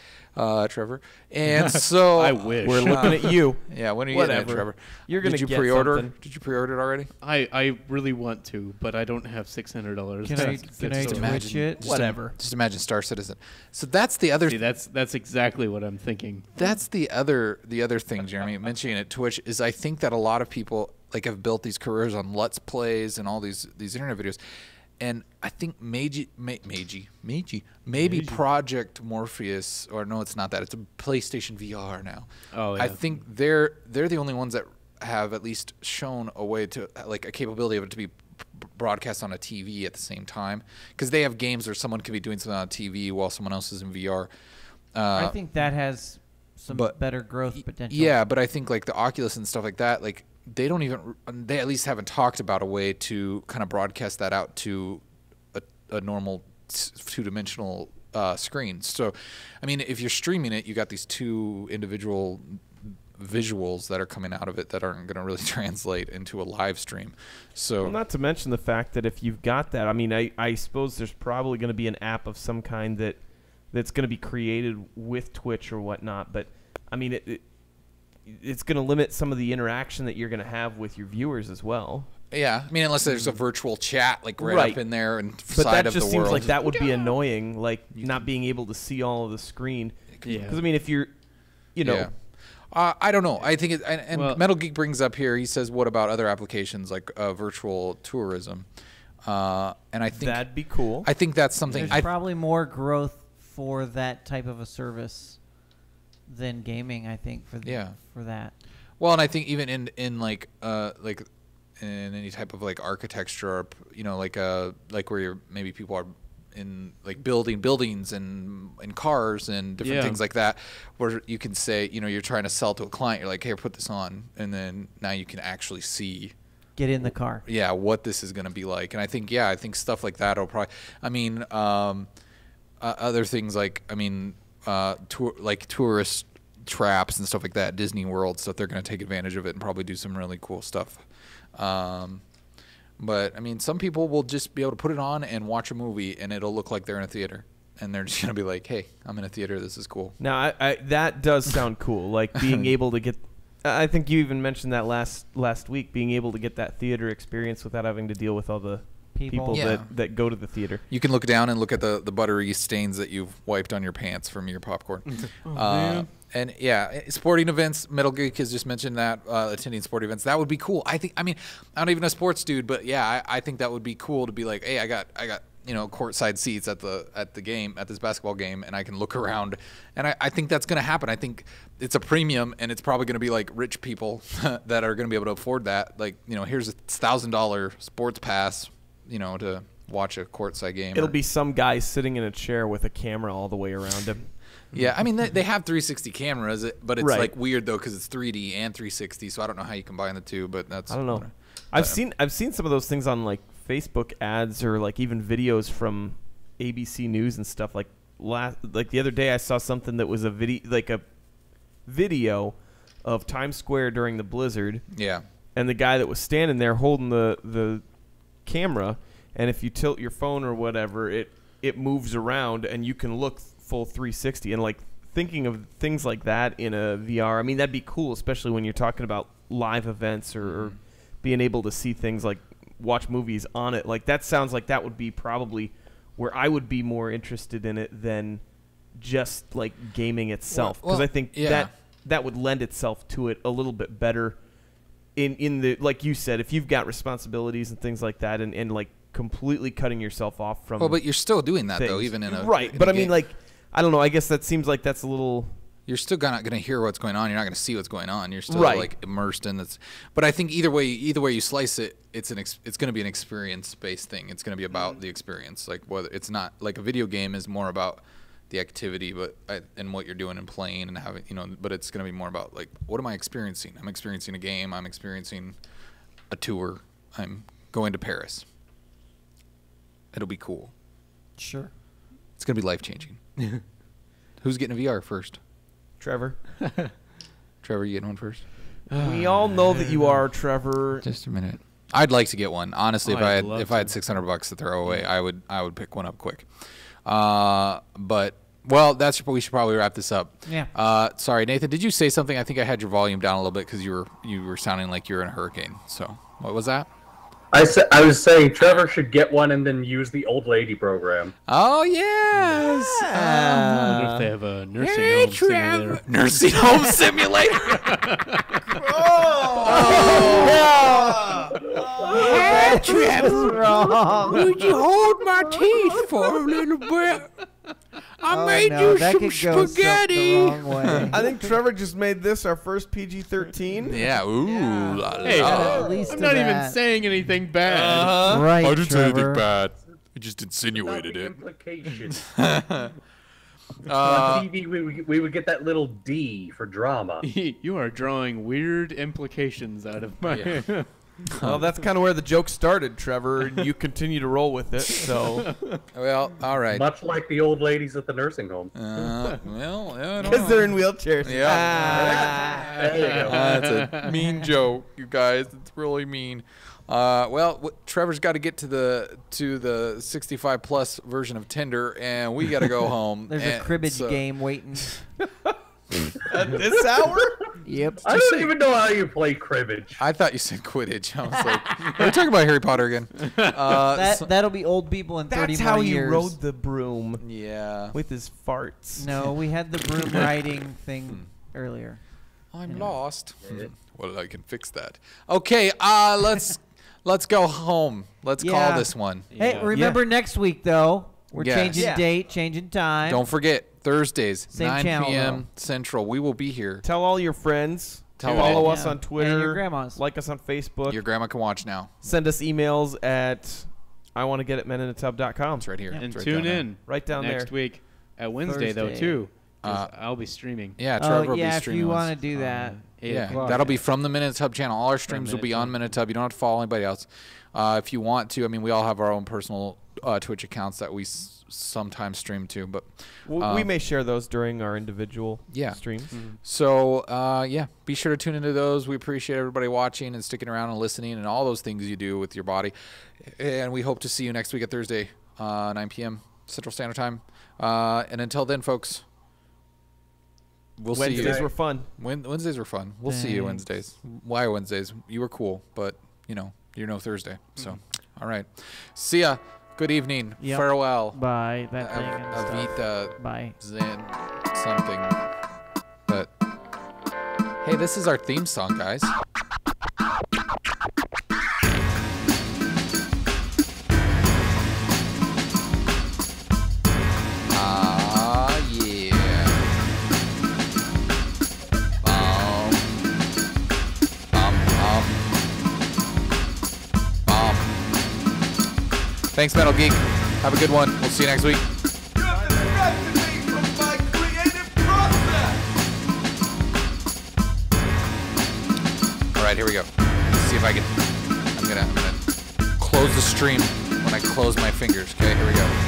Trevor. And so I wish. We're looking at you. Yeah, when are you getting it, Trevor? You're going to get pre-order? something. Did you pre-order it already? I really want to, but I don't have $600. Can I Twitch it? Whatever. Just imagine Star Citizen. So that's the other. See, that's exactly what I'm thinking. That's the other thing, Jeremy, mentioning at Twitch is I think that a lot of people have built these careers on Let's Plays and all these internet videos. And I think maybe Project Morpheus, or no, it's not that. It's a PlayStation VR now. Oh, yeah. I think they're the only ones that have at least shown a way to a capability of it to be broadcast on a TV at the same time, because they have games where someone could be doing something on TV while someone else is in VR. I think that has some better growth potential. Yeah, but I think the Oculus and stuff like that, they at least haven't talked about a way to kind of broadcast that out to a normal two-dimensional screen. So, I mean, if you're streaming it, you got these two individual visuals that are coming out of it that aren't going to really translate into a live stream. So, well, not to mention the fact that if you've got that, I mean, I suppose there's probably going to be an app of some kind that's going to be created with Twitch or whatnot. But I mean, it's going to limit some of the interaction that you're going to have with your viewers as well. Yeah, I mean, unless there's a virtual chat right up in there and but side that of the just world. seems like that would be annoying, not being able to see all of the screen. Yeah. Because I mean, if you're, I don't know. I think Metal Geek brings up here. He says, "What about other applications like virtual tourism?" And I think that'd be cool. I think that's something. There's probably more growth for that type of a service than gaming. I think for that. Well, and I think even in in any type of architecture, or where you're maybe people are in building buildings and cars and different things like that, where you can say you're trying to sell to a client, you're like, hey, put this on, and then now you can actually see. Get in the car. Yeah, what this is going to be like, and I think stuff like that will probably. I mean, other things tourist traps and stuff like that, Disney World stuff. They're going to take advantage of it and probably do some really cool stuff. But I mean, some people will just be able to put it on and watch a movie, and it'll look like they're in a theater, and they're just gonna be like, "Hey, I'm in a theater. This is cool." Now, that does sound cool. Like being able to get. I think you even mentioned that last week, being able to get that theater experience without having to deal with all the people that go to the theater. You can look down and look at the buttery stains that you've wiped on your pants from your popcorn. And sporting events. Metal Geek has just mentioned that attending sporting events, that would be cool. I mean, I'm not even a sports dude, but I think that would be cool to be like, hey, I got courtside seats at the game, at this basketball game, and I can look around, and I think that's gonna happen. I think it's a premium, and it's probably gonna be rich people that are gonna be able to afford that. Here's a $1,000 sports pass, to watch a courtside game. It'll be some guy sitting in a chair with a camera all the way around him. Yeah, I mean, they have 360 cameras, but it's weird though because it's 3D and 360, so I don't know how you combine the two. But I don't know. I've seen some of those things on Facebook ads or even videos from ABC News and stuff. Like the other day, I saw something that was a video of Times Square during the blizzard. Yeah, and the guy that was standing there holding the camera, and if you tilt your phone or whatever, it moves around and you can look full 360. And thinking of things like that in a VR, I mean, that'd be cool, especially when you're talking about live events or being able to see things watch movies on it. That sounds like that would be probably where I would be more interested in it than just gaming itself, because I think that would lend itself to it a little bit better in the, like you said, if you've got responsibilities and things like that, and like completely cutting yourself off from. Well, but you're still doing that things. though, even in a right. in But a I mean, game. like, I don't know. I guess that seems like that's a little. You're still not going to hear what's going on. You're not going to see what's going on. You're still Right. like immersed in this. But I think either way you slice it, it's going to be an experience-based thing. It's going to be about the experience. Like whether it's not like a video game is more about the activity, and what you're doing and playing and having, But it's going to be more about like, what am I experiencing? I'm experiencing a game. I'm experiencing a tour. I'm going to Paris. It'll be cool. Sure. It's going to be life-changing. Who's getting a VR first? Trevor. Trevor, you getting one first? We all know that you are, Trevor. Just a minute. I'd like to get one. Honestly, if I had $600 to throw away, I would pick one up quick. But we should probably wrap this up. Yeah. Sorry, Nathan. Did you say something? I think I had your volume down a little bit because you were sounding like you're in a hurricane. So what was that? I was saying Trevor should get one and then use the old lady program. Oh yes. I wonder if they have a nursing home simulator. Nursing home simulator. Hey, Trevor, wrong. Would you hold my teeth for a little bit? I made you that some could go spaghetti. the wrong way. I think Trevor just made this our first PG-13. Yeah. Ooh. La, Hey, la. At least I'm to not even that. saying anything bad. Right, I didn't say anything Trevor. bad. I just insinuated it. Implication. On TV, we would get that little D for drama. You are drawing weird implications out of my. Yeah. Well, that's kind of where the joke started, Trevor, and you continue to roll with it. So, Well, all right. Much like the old ladies at the nursing home. Well, I don't because know. they're in wheelchairs. Yeah. There you go. That's a mean joke, you guys. It's really mean. Trevor's got to get to the 65 plus version of Tinder, and we got to go home. There's a cribbage game waiting. At this hour? Yep. I don't even know how you play cribbage. I thought you said Quidditch. I was like, are we talking about Harry Potter again? That'll be old people in 30 That's more how years. you rode the broom. Yeah. With his farts. No, we had the broom riding thing earlier. I'm lost. Well, I can fix that. Okay, let's go home. Let's call this one. Hey, remember next week though, we're Yes. changing date, changing time. Don't forget, Thursdays, Same 9 channel, p.m. Central. We will be here. Tell all your friends. Tell Follow all. us on Twitter. And your grandmas. Like us on Facebook. Your grandma can watch now. Send us emails at iwantogetitmeninatub.com. It's right here. And It's right tune down in Right down next there. week at Wednesday though Thursday. too. 'Cause I'll be streaming. Yeah, Trevor will be if streaming. you us. want to do that. 8 Yeah, o'clock. that'll be from the Minutub channel. All our streams will be on Minutub. You don't have to follow anybody else. If you want to, I mean, we all have our own personal Twitch accounts that we sometimes stream to, but We may share those during our individual Yeah. streams. So, be sure to tune into those. We appreciate everybody watching and sticking around and listening and all those things you do with your body. And we hope to see you next week at Thursday, 9 p.m. Central Standard Time. And until then, folks, we'll see you. Wednesdays were fun. Wednesdays were fun. We'll see you Wednesdays. Why Wednesdays? You were cool, but, you're no Thursday. So, all right. See ya. Good evening. Yep. Farewell. Bye. That thing and stuff. Avita. Bye. Zen. Something. But, hey, this is our theme song, guys. Yeah. Thanks, Metal Geek. Have a good one. We'll see you next week. All right, here we go. Let's see if I can. I'm gonna close the stream when I close my fingers. Okay, here we go.